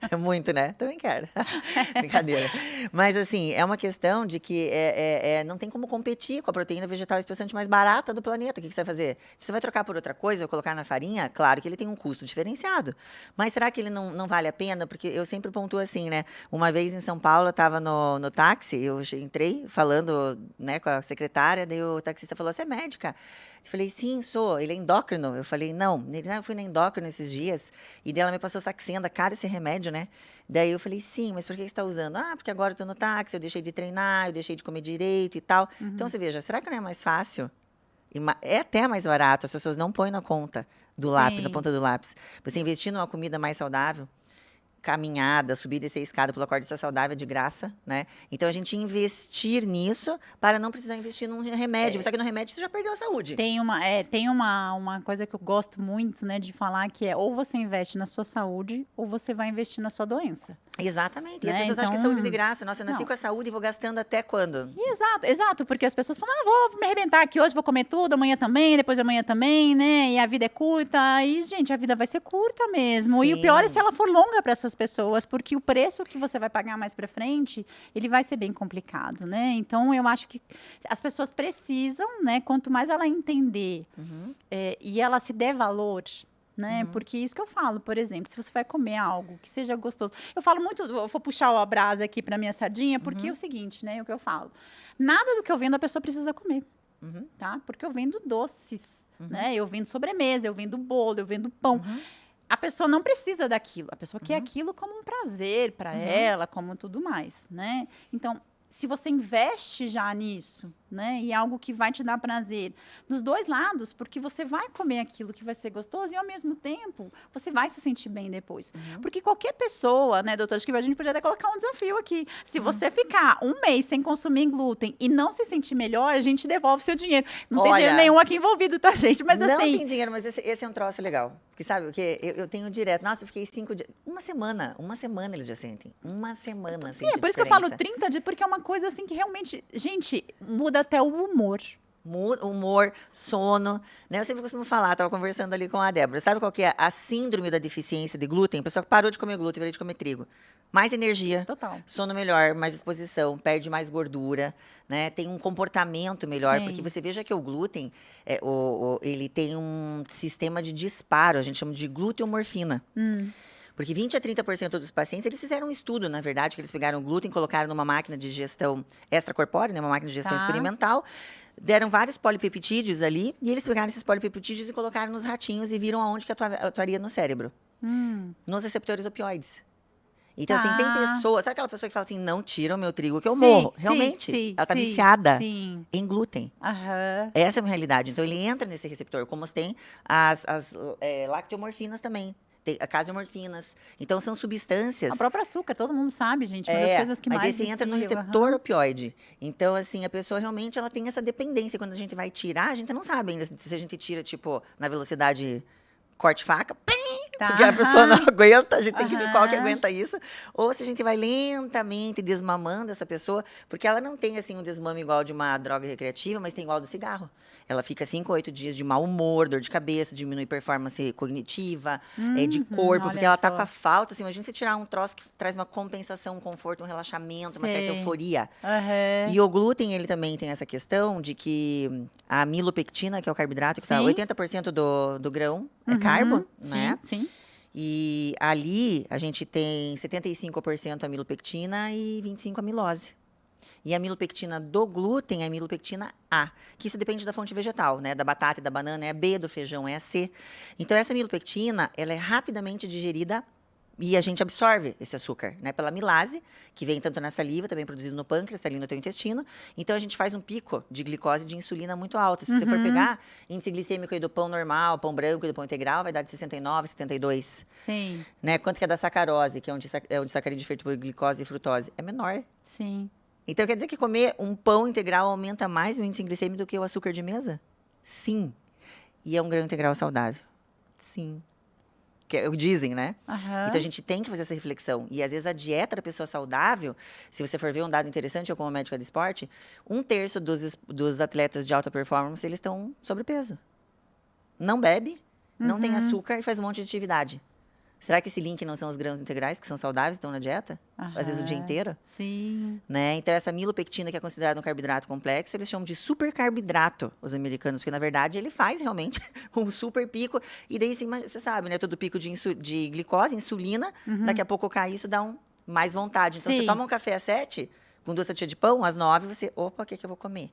É muito, né? Também quero. Brincadeira. Mas, assim, é uma questão de que não tem como competir com a proteína vegetal especialmente mais barata do planeta. O que você vai fazer? Se você vai trocar por outra coisa, ou colocar na farinha, claro que ele tem um custo diferenciado. Mas será que ele não vale a pena? Porque eu sempre pontuo assim, né? Uma vez em São Paulo, eu estava no táxi, eu entrei falando, né, com a secretária, daí o taxista falou, você é médica? Eu falei, sim, sou. Ele é endócrino. Eu falei, não. Ele, eu fui na endócrino esses dias. E daí ela me passou Saxenda, cara, esse remédio, né? Daí eu falei, sim, mas por que você está usando? Ah, porque agora eu tô no táxi, eu deixei de treinar, eu deixei de comer direito e tal. Então, você veja, será que não é mais fácil? É até mais barato, as pessoas não põem na conta do lápis, na ponta do lápis. Você investir numa comida mais saudável, caminhada, subir e descer a escada pelo acorde saudável é de graça, né? Então, a gente investir nisso para não precisar investir num remédio. Só que no remédio você já perdeu a saúde. Tem uma coisa que eu gosto muito, né, de falar, que é ou você investe na sua saúde ou você vai investir na sua doença. Exatamente. E as pessoas acham que é saúde de graça. Nossa, eu nasci com a saúde e vou gastando até quando? Exato, porque as pessoas falam, vou me arrebentar aqui hoje, vou comer tudo, amanhã também, depois de amanhã também, né? E a vida é curta. E, gente, a vida vai ser curta mesmo. Sim. E o pior é se ela for longa para essas pessoas, porque o preço que você vai pagar mais para frente, ele vai ser bem complicado, né? Então, eu acho que as pessoas precisam, né? Quanto mais ela entender e ela se der valor, né? Porque isso que eu falo, por exemplo, se você vai comer algo que seja gostoso. Eu falo muito, eu vou puxar a brasa aqui para minha sardinha, porque é o seguinte, né? O que eu falo. Nada do que eu vendo a pessoa precisa comer, tá? Porque eu vendo doces, né? Eu vendo sobremesa, eu vendo bolo, eu vendo pão. A pessoa não precisa daquilo. A pessoa quer aquilo como um prazer para ela, como tudo mais, né? Então, se você investe já nisso, né, e algo que vai te dar prazer, dos dois lados, porque você vai comer aquilo que vai ser gostoso e, ao mesmo tempo, você vai se sentir bem depois. Porque qualquer pessoa, né, doutora, acho que a gente podia até colocar um desafio aqui. Se você ficar um mês sem consumir glúten e não se sentir melhor, a gente devolve seu dinheiro. Não tem dinheiro nenhum aqui envolvido, tá, gente? Mas não assim... tem dinheiro, mas esse é um troço legal. Porque sabe o quê? Eu tenho direto. Nossa, eu fiquei 5 dias. Uma semana eles já sentem. Uma semana, Sim, é por isso que eu falo 30 dias, porque é uma coisa assim que realmente, gente, muda até o humor. humor, sono, né? Eu sempre costumo falar, estava conversando ali com a Débora, sabe qual que é a síndrome da deficiência de glúten? A pessoa que parou de comer glúten, veio de comer trigo. Mais energia, Total. sono melhor, mais disposição, perde mais gordura, né? Tem um comportamento melhor, Sim. porque você veja que o glúten, ele tem um sistema de disparo, a gente chama de gluteomorfina. Porque 20 a 30% dos pacientes, eles fizeram um estudo, na verdade, que eles pegaram o glúten, colocaram numa máquina de digestão extracorpórea, né, uma máquina de digestão experimental, deram vários polipeptídeos ali, e eles pegaram esses polipeptídeos e colocaram nos ratinhos e viram aonde que atuaria no cérebro. Nos receptores opioides. Então, assim, tem pessoas... Sabe aquela pessoa que fala assim, não tira o meu trigo que eu morro? Realmente, ela está viciada em glúten. Essa é uma realidade. Então, ele entra nesse receptor, como tem as lactomorfinas também. Tem caseomorfinas. Então, são substâncias... O próprio açúcar, todo mundo sabe, gente. Uma das coisas que mais mas esse entra no receptor opioide. Então, assim, a pessoa realmente ela tem essa dependência. Quando a gente vai tirar, a gente não sabe ainda se a gente tira, tipo, na velocidade corte-faca, porque a pessoa não aguenta, a gente tem que ver qual que aguenta isso. Ou se a gente vai lentamente desmamando essa pessoa, porque ela não tem, assim, um desmame igual de uma droga recreativa, mas tem igual do cigarro. Ela fica 5 a 8 dias de mau humor, dor de cabeça, diminui performance cognitiva, de corpo, porque ela tá com a falta. Assim, imagina você tirar um troço que traz uma compensação, um conforto, um relaxamento, uma certa euforia. E o glúten, ele também tem essa questão de que a amilopectina, que é o carboidrato, que tá 80% do grão, é carbo, né? Sim. E ali a gente tem 75% amilopectina e 25% amilose. E a amilopectina do glúten é a amilopectina A, que isso depende da fonte vegetal, né? Da batata e da banana é a B, do feijão é a C. Então, essa amilopectina, ela é rapidamente digerida e a gente absorve esse açúcar, né? Pela amilase, que vem tanto na saliva, também produzido no pâncreas, está ali no teu intestino. Então, a gente faz um pico de glicose e de insulina muito alto. Se você for pegar índice glicêmico aí do pão normal, pão branco e do pão integral, vai dar de 69, 72. Sim. Né? Quanto que é da sacarose, que é um disacarídeo feito por glicose e frutose? É menor. Sim. Então, quer dizer que comer um pão integral aumenta mais o índice glicêmico do que o açúcar de mesa? Sim. E é um grão integral saudável? Sim. Que é o que dizem, né? Então, a gente tem que fazer essa reflexão. E, às vezes, a dieta da pessoa saudável, se você for ver um dado interessante, eu como médica de esporte, 1/3 dos atletas de alta performance, eles estão sobrepeso. Não bebe, não tem açúcar e faz um monte de atividade. Será que esse link não são os grãos integrais, que são saudáveis, estão na dieta? Às vezes o dia inteiro? Sim. Né? Então, essa amilopectina, que é considerada um carboidrato complexo, eles chamam de supercarboidrato, os americanos, porque, na verdade, ele faz realmente um super pico. E daí, você sabe, né? Todo pico de glicose, insulina, daqui a pouco cai isso, dá mais vontade. Então, você toma um café às 7, com 2 fatias de pão, às 9, você, opa, o que eu vou comer?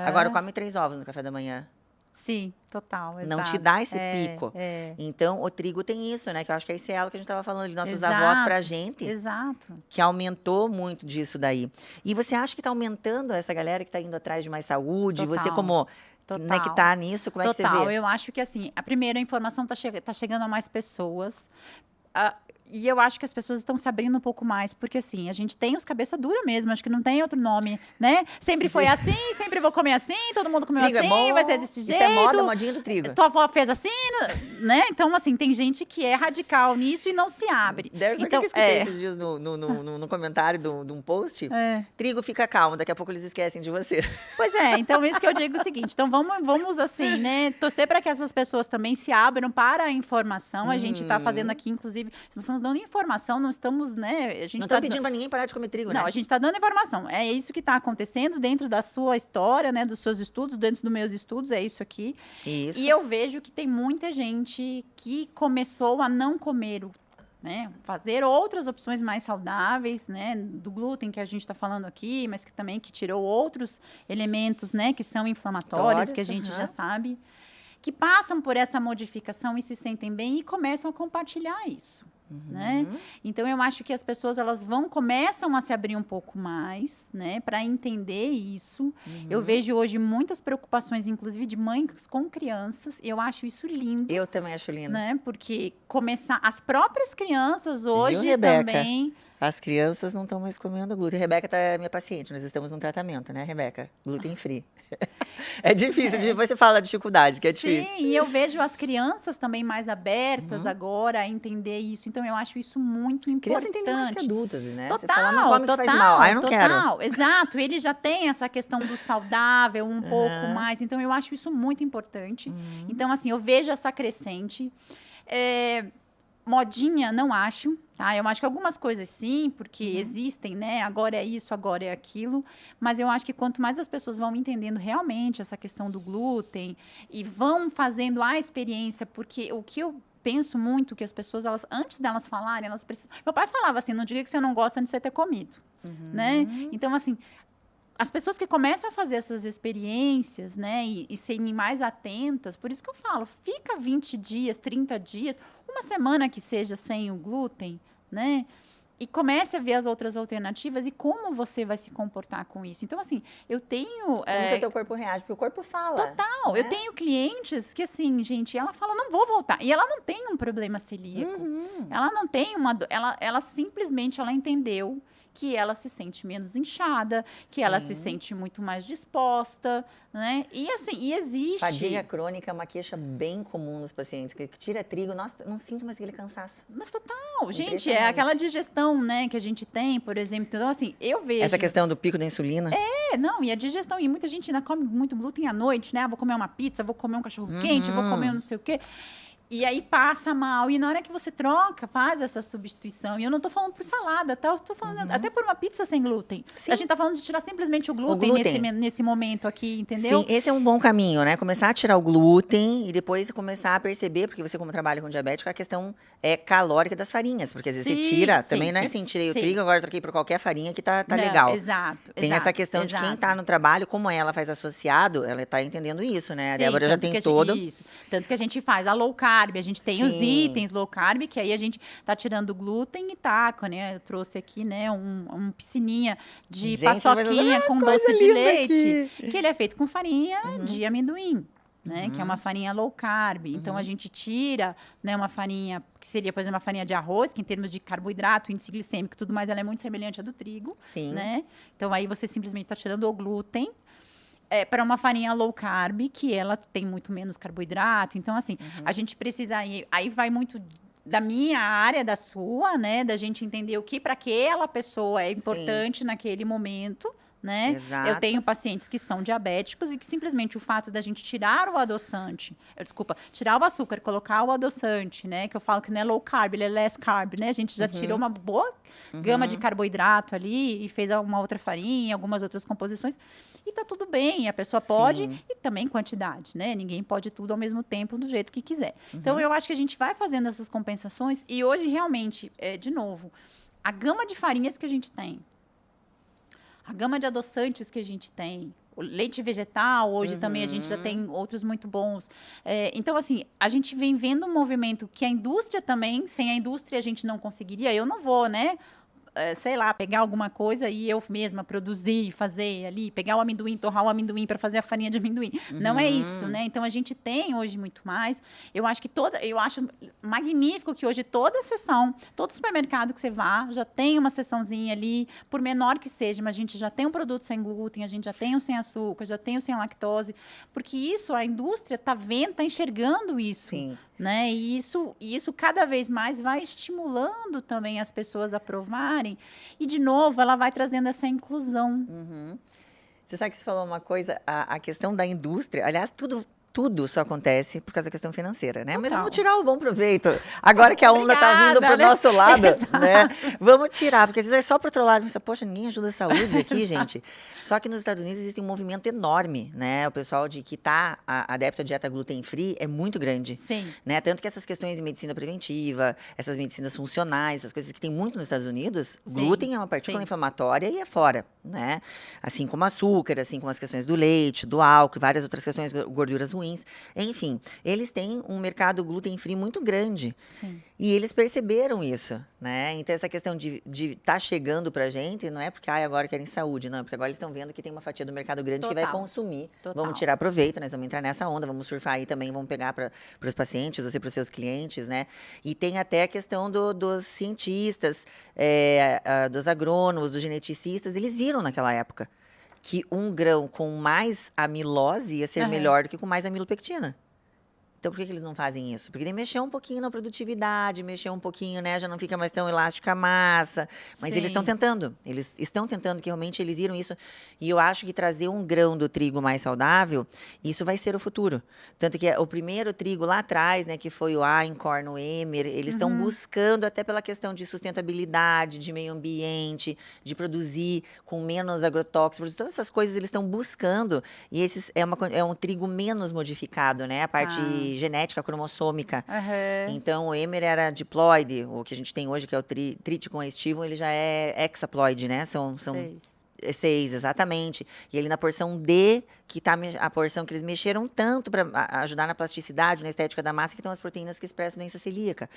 Agora, come 3 ovos no café da manhã. Sim, total. Não te dá esse pico. Então, o trigo tem isso, né? Que eu acho que é esse elo que a gente estava falando ali, nossos avós pra gente. Exato. Que aumentou muito disso daí. E você acha que está aumentando essa galera que está indo atrás de mais saúde? Total. Você como, né, que está nisso, como é que você vê? Eu acho que, assim, a primeira informação tá chegando a mais pessoas. E eu acho que as pessoas estão se abrindo um pouco mais, porque assim, a gente tem os cabeça dura mesmo, acho que não tem outro nome, né? Sempre foi assim, sempre vou comer assim, todo mundo comeu trigo assim, é bom, vai ser desse jeito. Isso é moda, modinha do trigo. Tua avó fez assim, né? Então, assim, tem gente que é radical nisso e não se abre. Deve ser então, que eu escutei esses dias no comentário de um post. Trigo fica calmo, daqui a pouco eles esquecem de você. Pois é, então isso que eu digo é o seguinte, então vamos assim, né, torcer para que essas pessoas também se abram para a informação. A gente está fazendo aqui, inclusive, nós estamos dando informação, não estamos, né? A gente não está pedindo para ninguém parar de comer trigo, né? Não, a gente está dando informação. É isso que está acontecendo dentro da sua história, né? Dos seus estudos, dentro dos meus estudos, é isso aqui. Isso. E eu vejo que tem muita gente que começou a não comer né, fazer outras opções mais saudáveis, né, do glúten que a gente está falando aqui, mas que também que tirou outros elementos, né, que são inflamatórios, que a gente já sabe, que passam por essa modificação e se sentem bem e começam a compartilhar isso. Né? Então eu acho que as pessoas começam a se abrir um pouco mais, né, para entender isso. Eu vejo hoje muitas preocupações, inclusive de mães com crianças. E eu acho isso lindo. Eu também acho lindo, né? Porque as próprias crianças hoje também. As crianças não estão mais comendo glúten. Rebeca é minha paciente, nós estamos num tratamento, né, Rebeca? Glúten free. É difícil, depois você fala da dificuldade, que é difícil. Sim, e eu vejo as crianças também mais abertas agora a entender isso. Então, eu acho isso muito importante. Criança entende mais que adultos, né? Total, você fala, não come que faz mal. Ah, eu não quero. Exato. Ele já tem essa questão do saudável um pouco mais. Então, eu acho isso muito importante. Então, assim, eu vejo essa crescente. Modinha, não acho, tá? Eu acho que algumas coisas sim, porque existem, né? Agora é isso, agora é aquilo. Mas eu acho que quanto mais as pessoas vão entendendo realmente essa questão do glúten e vão fazendo a experiência, porque o que eu penso muito que as pessoas, antes delas falarem, elas precisam... Meu pai falava assim, não diga que você não gosta de você ter comido, né? Então, assim, as pessoas que começam a fazer essas experiências, né, e serem mais atentas, por isso que eu falo, fica 20 dias, 30 dias, uma semana que seja sem o glúten, né, e comece a ver as outras alternativas e como você vai se comportar com isso. Então, assim, eu tenho... Como que o teu corpo reage? Porque o corpo fala. Total. Né? Eu tenho clientes que, assim, gente, ela fala, não vou voltar. E ela não tem um problema celíaco. Ela não tem uma... Ela simplesmente, ela entendeu que ela se sente menos inchada, que ela se sente muito mais disposta, né? E assim, e existe... Fadiga crônica é uma queixa bem comum nos pacientes, que tira trigo, nossa, não sinto mais aquele cansaço. Mas total, gente, é aquela digestão, né, que a gente tem, por exemplo. Então, assim, eu vejo... Essa questão do pico da insulina. Não, e a digestão, e muita gente ainda come muito glúten à noite, né? Vou comer uma pizza, vou comer um cachorro quente, vou comer não sei o quê. E aí passa mal. E na hora que você troca, faz essa substituição. E eu não tô falando por salada, tá? Eu tô falando até por uma pizza sem glúten. Sim. A gente tá falando de tirar simplesmente o glúten. Nesse momento aqui, entendeu? Sim, esse é um bom caminho, né? Começar a tirar o glúten e depois começar a perceber, porque você como trabalha com diabético, a questão é calórica das farinhas. Porque às vezes você tira, também não é assim, tirei o trigo, agora troquei por qualquer farinha que tá legal. Exato. Tem essa questão de quem tá no trabalho, como ela faz associado, ela tá entendendo isso, né? A Débora já tem todo... Isso. Tanto que a gente faz a low carb, a gente tem os itens low carb, que aí a gente tá tirando o glúten e taca, né? Eu trouxe aqui, né, um piscininha de paçoquinha com doce de leite, que ele é feito com farinha de amendoim. Né, que é uma farinha low carb. Então, a gente tira, né, uma farinha que seria, por exemplo, uma farinha de arroz, que em termos de carboidrato, índice glicêmico e tudo mais, ela é muito semelhante à do trigo. Sim. Né? Então, aí você simplesmente está tirando o glúten para uma farinha low carb, que ela tem muito menos carboidrato. Então, assim, a gente precisa... Aí vai muito da minha área, da sua, né? Da gente entender o que para aquela pessoa é importante naquele momento, né? Exato. Eu tenho pacientes que são diabéticos e que simplesmente o fato da gente tirar o adoçante, tirar o açúcar, colocar o adoçante, né? Que eu falo que não é low carb, ele é less carb, né? A gente já tirou uma boa gama de carboidrato ali e fez uma outra farinha, algumas outras composições. E tá tudo bem, a pessoa pode, e também quantidade, né? Ninguém pode tudo ao mesmo tempo, do jeito que quiser. Então, eu acho que a gente vai fazendo essas compensações e hoje, realmente, de novo, a gama de farinhas que a gente tem, a gama de adoçantes que a gente tem, o leite vegetal, hoje também a gente já tem outros muito bons. Então, assim, a gente vem vendo um movimento que a indústria também, sem a indústria a gente não conseguiria. Eu não vou, né? Sei lá, pegar alguma coisa e eu mesma produzir, fazer ali, pegar o amendoim, torrar o amendoim para fazer a farinha de amendoim. Não é isso, né? Então, a gente tem hoje muito mais. Eu acho magnífico que hoje toda seção, todo supermercado que você vá, já tem uma seçãozinha ali, por menor que seja, mas a gente já tem um produto sem glúten, a gente já tem o sem açúcar, já tem o sem lactose, porque isso, a indústria tá vendo, tá enxergando isso. Sim. Né? E isso cada vez mais vai estimulando também as pessoas a provarem. E, de novo, ela vai trazendo essa inclusão. Você sabe que você falou uma coisa, a questão da indústria, aliás, tudo só acontece por causa da questão financeira, né? Mas vamos tirar o bom proveito. Agora que a onda está vindo para o nosso lado, né? Vamos tirar, porque às vezes é só para outro lado. Você pensa, poxa, ninguém ajuda a saúde aqui, gente. Só que nos Estados Unidos existe um movimento enorme, né? O pessoal de que está adepto à dieta gluten-free é muito grande. Sim. Né? Tanto que essas questões de medicina preventiva, essas medicinas funcionais, essas coisas que tem muito nos Estados Unidos, glúten é uma partícula inflamatória e é fora, né? Assim como açúcar, assim como as questões do leite, do álcool, várias outras questões, gorduras ruins. Enfim, eles têm um mercado gluten-free muito grande. Sim. E eles perceberam isso, né? Então, essa questão de estar chegando pra gente, não é porque agora querem saúde, não. Porque agora eles estão vendo que tem uma fatia do mercado grande que vai consumir. Vamos tirar proveito, nós vamos entrar nessa onda, vamos surfar aí também, vamos pegar para os pacientes, você para os seus clientes, né? E tem até a questão dos cientistas, dos agrônomos, dos geneticistas, eles viram naquela época que um grão com mais amilose ia ser melhor do que com mais amilopectina. Então, por que eles não fazem isso? Porque daí mexeu um pouquinho na produtividade, mexeu um pouquinho, né? Já não fica mais tão elástica a massa. Mas eles estão tentando. Eles estão tentando que realmente eles viram isso. E eu acho que trazer um grão do trigo mais saudável, isso vai ser o futuro. Tanto que o primeiro trigo lá atrás, né? Que foi o Einkorn, o Emmer, eles estão buscando até pela questão de sustentabilidade, de meio ambiente, de produzir com menos agrotóxicos, todas essas coisas eles estão buscando. E esses é um trigo menos modificado, né? A parte genética cromossômica. Então, o Emmer era diploide, o que a gente tem hoje, que é o Triticum estivum, ele já é hexaploide, né? São 6, exatamente. E ele na porção D, que tá a porção que eles mexeram tanto para ajudar na plasticidade, na estética da massa, que estão as proteínas que expressam doença celíaca.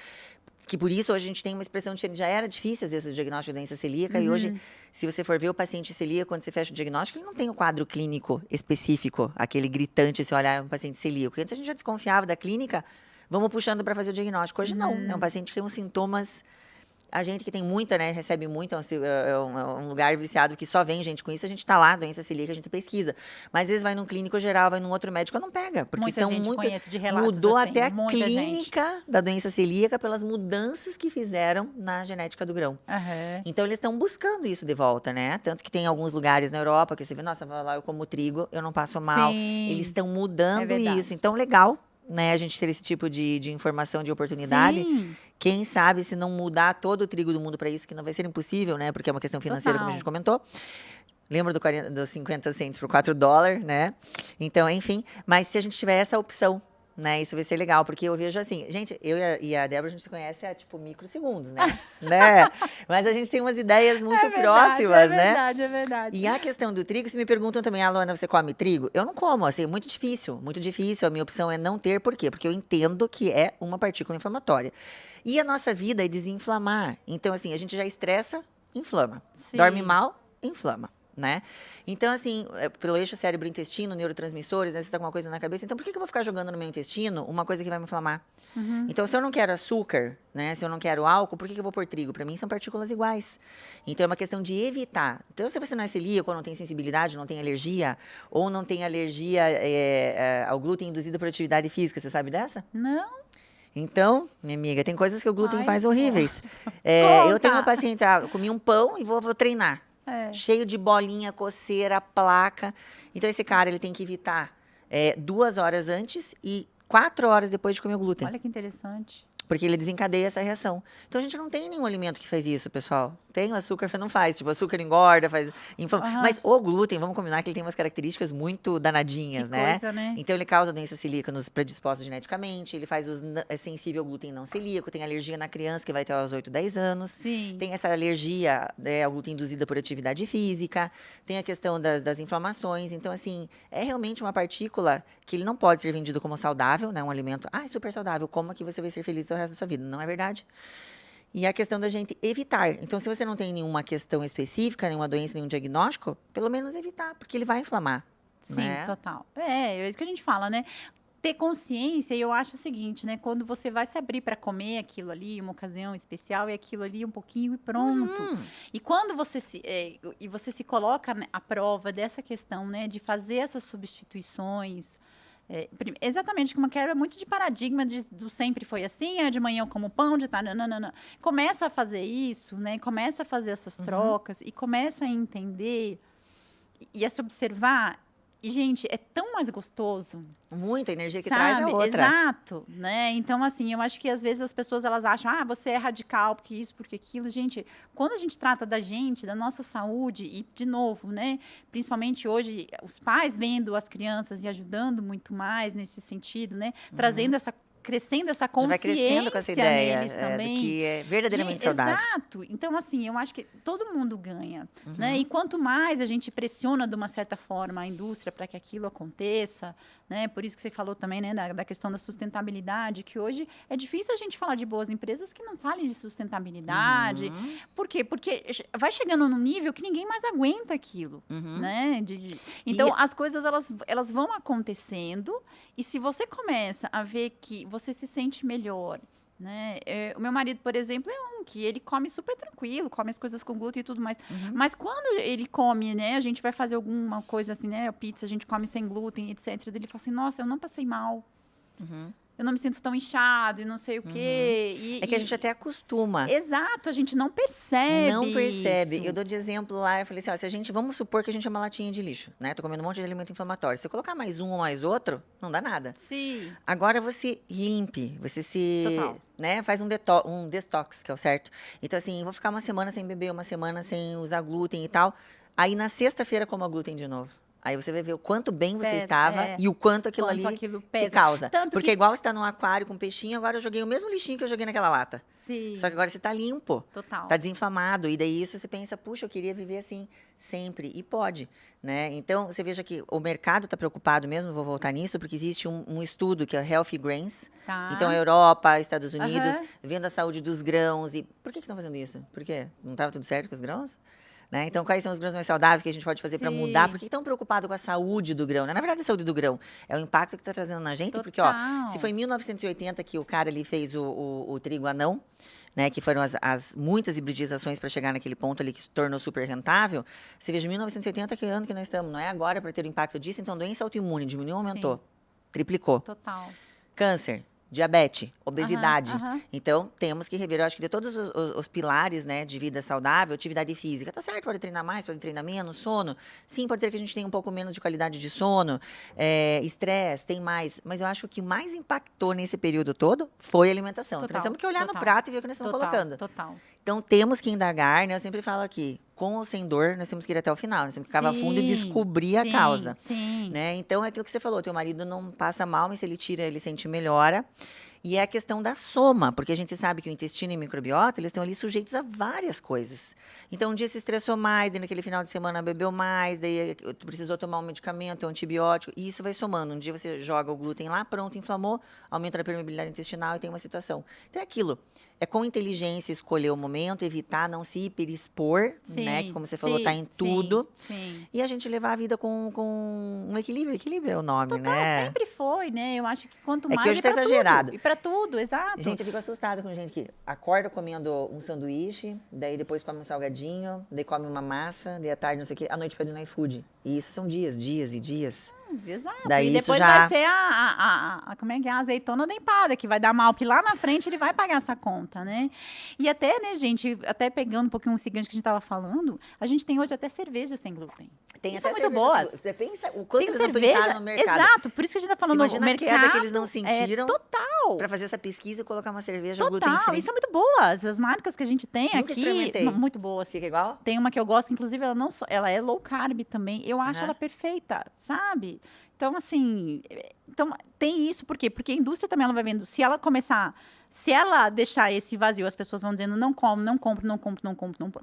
Que por isso hoje a gente tem uma expressão diferente. Já era difícil, às vezes, o diagnóstico de doença celíaca. E hoje, se você for ver o paciente celíaco, quando você fecha o diagnóstico, ele não tem o quadro clínico específico, aquele gritante, se olhar um paciente celíaco. Antes a gente já desconfiava da clínica, vamos puxando para fazer o diagnóstico. Hoje não, é um paciente que tem uns sintomas. A gente que tem muita, né, recebe muito, é um lugar viciado que só vem gente com isso, a gente tá lá, doença celíaca, a gente pesquisa. Mas às vezes vai num clínico geral, vai num outro médico, não pega. Porque muita são gente muito. Conhece de relatos, mudou assim, até a clínica da doença celíaca pelas mudanças que fizeram na genética do grão. Então eles estão buscando isso de volta, né? Tanto que tem alguns lugares na Europa que você vê, nossa, vai lá, eu como trigo, eu não passo mal. Eles estão mudando isso. Então, legal. Né, a gente ter esse tipo de informação, de oportunidade. Quem sabe se não mudar todo o trigo do mundo para isso, que não vai ser impossível, né? Porque é uma questão financeira, como a gente comentou. Lembra dos 50 centos por $4, né? Então, enfim. Mas se a gente tiver essa opção, né? Isso vai ser legal, porque eu vejo assim, gente, eu e a Débora, a gente se conhece há, tipo, microsegundos, né? Mas a gente tem umas ideias muito próximas, né? É verdade. E a questão do trigo, se me perguntam também, Luana, você come trigo? Eu não como, assim, muito difícil. A minha opção é não ter, por quê? Porque eu entendo que é uma partícula inflamatória. E a nossa vida é desinflamar. Então, assim, a gente já estressa, inflama. Dorme mal, inflama. Né? Então, assim, pelo eixo cérebro-intestino, neurotransmissores, né, você tá com uma coisa na cabeça, então por que eu vou ficar jogando no meu intestino uma coisa que vai me inflamar? Então, se eu não quero açúcar, né, se eu não quero álcool, por que eu vou pôr trigo? Para mim, são partículas iguais. Então, é uma questão de evitar. Então, se você não é celíaco, ou não tem sensibilidade, não tem alergia, ou não tem alergia ao glúten induzida por atividade física, você sabe dessa? Não. Então, minha amiga, tem coisas que o glúten faz horríveis. Eu tenho uma paciente, eu comi um pão e vou treinar. Cheio de bolinha, coceira, placa. Então, esse cara, ele tem que evitar 2 horas antes e 4 horas depois de comer o glúten. Olha que interessante. Porque ele desencadeia essa reação. Então, a gente não tem nenhum alimento que faz isso, pessoal. Tem o açúcar, não faz. Tipo, o açúcar engorda, faz... Mas o glúten, vamos combinar que ele tem umas características muito danadinhas, né? Então, ele causa doença celíaca nos predispostos geneticamente. Ele faz é sensível ao glúten não celíaco. Tem alergia na criança, que vai ter aos 8, 10 anos. Tem essa alergia ao glúten induzida por atividade física. Tem a questão das inflamações. Então, assim, é realmente uma partícula que ele não pode ser vendido como saudável, né? Um alimento, é super saudável, coma que você vai ser feliz o resto da sua vida. Não é verdade? E a questão da gente evitar. Então, se você não tem nenhuma questão específica, nenhuma doença, nenhum diagnóstico, pelo menos evitar, porque ele vai inflamar. Sim, né? Total. É isso que a gente fala, né? Ter consciência, e eu acho o seguinte, né? Quando você vai se abrir para comer aquilo ali, uma ocasião especial, é aquilo ali um pouquinho e pronto. E quando você se coloca à prova dessa questão, né? De fazer essas substituições. Exatamente, como eu quero, é muito de paradigma do sempre foi assim, de manhã eu como pão, de tarde, não. Começa a fazer isso, né? Começa a fazer essas trocas e começa a entender e a se observar. E, gente, é tão mais gostoso. Muita energia que traz a outra. Exato, né? Então, assim, eu acho que às vezes as pessoas, elas acham, você é radical, porque isso, porque aquilo. Gente, quando a gente trata da gente, da nossa saúde, e, de novo, né? Principalmente hoje, os pais vendo as crianças e ajudando muito mais nesse sentido, né? Trazendo crescendo essa consciência vai crescendo com essa ideia neles também. Do que é verdadeiramente saudável. Exato. Então, assim, eu acho que todo mundo ganha, né? E quanto mais a gente pressiona, de uma certa forma, a indústria para que aquilo aconteça, né? Por isso que você falou também, né, da questão da sustentabilidade, que hoje é difícil a gente falar de boas empresas que não falem de sustentabilidade. Por quê? Porque vai chegando num nível que ninguém mais aguenta aquilo, né? Então, as coisas, elas vão acontecendo, e se você começa a ver que você se sente melhor Né? O meu marido, por exemplo, é um que ele come super tranquilo, come as coisas com glúten e tudo mais. Mas quando ele come, né, a gente vai fazer alguma coisa assim, né, pizza, a gente come sem glúten, etc. Ele fala assim, nossa, eu não passei mal. Eu não me sinto tão inchado e não sei o quê. É que a gente até acostuma. Exato, a gente não percebe. Não percebe. Isso. Eu dou de exemplo lá, eu falei assim, ó, se a gente, vamos supor que a gente é uma latinha de lixo, né? Tô comendo um monte de alimento inflamatório. Se eu colocar mais um ou mais outro, não dá nada. Sim. Agora você limpe, você se, Total. né, faz um detox, que é o certo. Então assim, vou ficar uma semana sem beber, uma semana sem usar glúten e tal. Aí na sexta-feira como glúten de novo. Aí você vai ver o quanto bem você estava e o quanto aquilo ali te causa. Tanto Porque igual você está num aquário com peixinho, agora eu joguei o mesmo lixinho que eu joguei naquela lata. Sim. Só que agora você está limpo. Total. Está desinflamado. E daí isso você pensa, puxa, eu queria viver assim sempre. E pode, né? Então, você veja que o mercado está preocupado mesmo, vou voltar nisso, porque existe um estudo que é Healthy Grains. Tá. Então, a Europa, Estados Unidos, vendo a saúde dos grãos. E por que estão fazendo isso? Por quê? Não estava tudo certo com os grãos? Né? Então, quais são os grãos mais saudáveis que a gente pode fazer para mudar? Por que estão preocupados com a saúde do grão? Né? Na verdade, a saúde do grão é o impacto que está trazendo na gente. Total. Porque, ó, se foi em 1980 que o cara ali fez o trigo anão, né, que foram as muitas hibridizações para chegar naquele ponto ali que se tornou super rentável, você veja, 1980 que ano que nós estamos, não é agora para ter o impacto disso, então doença autoimune diminuiu, aumentou, triplicou. Total. Câncer, diabetes, obesidade. Então, temos que rever. Eu acho que de todos os pilares, né, de vida saudável, atividade física, tá certo, pode treinar mais, pode treinar menos, sono. Sim, pode ser que a gente tenha um pouco menos de qualidade de sono, estresse, tem mais. Mas eu acho que o que mais impactou nesse período todo foi a alimentação. Então, nós temos que olhar no prato e ver o que nós estamos colocando. Total. Então, temos que indagar, né? Eu sempre falo aqui, com ou sem dor, nós temos que ir até o final. Nós temos que cavar fundo e descobrir a causa. Né? Então, é aquilo que você falou, teu marido não passa mal, mas se ele tira, ele sente melhora. E é a questão da soma, porque a gente sabe que o intestino e a microbiota, eles estão ali sujeitos a várias coisas. Então, um dia se estressou mais, daí naquele final de semana bebeu mais, daí precisou tomar um medicamento, um antibiótico, e isso vai somando. Um dia você joga o glúten lá, pronto, inflamou, aumenta a permeabilidade intestinal e tem uma situação. Então, é aquilo. É com inteligência escolher o momento, evitar não se hiperexpor, né? Que, como você falou, tá em tudo. E a gente levar a vida com um equilíbrio. Equilíbrio é o nome, né? Sempre foi, né? Eu acho que quanto mais... É que hoje tá exagerado. E pra tudo, exato. Gente, eu fico assustada com gente que acorda comendo um sanduíche, daí depois come um salgadinho, daí come uma massa, daí à tarde não sei o quê, à noite pede no iFood. E isso são dias e dias. Exato. Daí e depois vai ser como é que é? A azeitona da empada, que vai dar mal, que lá na frente ele vai pagar essa conta, né? E até, né, gente, até pegando um pouquinho o seguinte que a gente estava falando, a gente tem hoje até cerveja sem glúten. Tem isso até muito boas. Você pensa o quanto tem eles cerveja, não pensaram no mercado. Exato, por isso que a gente está falando do mercado. Imagina a queda que eles não sentiram total. para fazer essa pesquisa e colocar uma cerveja total. gluten-free. Isso é muito boas. As marcas que a gente tem Nunca aqui, experimentei. muito boas. Fica igual? Tem uma que eu gosto, inclusive, ela é low carb também. Eu acho ela perfeita, sabe? Então, assim, tem isso, por quê? Porque a indústria também ela vai vendo, se ela deixar esse vazio, as pessoas vão dizendo, não compro,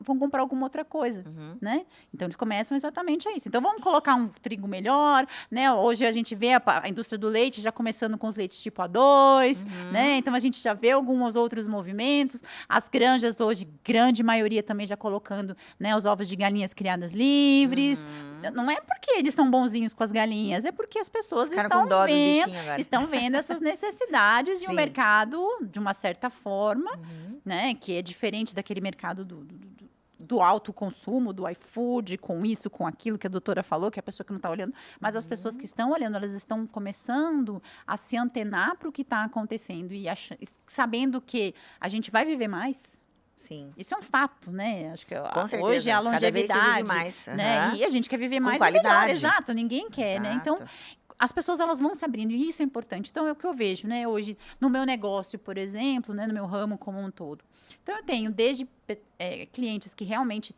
vão comprar alguma outra coisa, né? Então, eles começam exatamente a isso. Então, vamos colocar um trigo melhor, né? Hoje a gente vê a indústria do leite já começando com os leites tipo A2, né? Então, a gente já vê alguns outros movimentos. As granjas hoje, grande maioria também já colocando, né, os ovos de galinhas criadas livres. Não é porque eles são bonzinhos com as galinhas, é porque as pessoas estão vendo essas necessidades de um mercado, de uma certa forma, né, que é diferente daquele mercado do alto consumo, do iFood, com isso, com aquilo que a doutora falou, que é a pessoa que não está olhando. Mas as pessoas que estão olhando, elas estão começando a se antenar para o que está acontecendo e sabendo que a gente vai viver mais. Sim. Isso é um fato, né? Acho que com certeza. Hoje a longevidade, cada vez se vive mais. Né? E a gente quer viver mais qualidade. E melhor, exato, ninguém quer, né? Então, as pessoas elas vão se abrindo e isso é importante. Então, é o que eu vejo, né? Hoje, no meu negócio, por exemplo, né? No meu ramo como um todo. Então, eu tenho desde clientes que realmente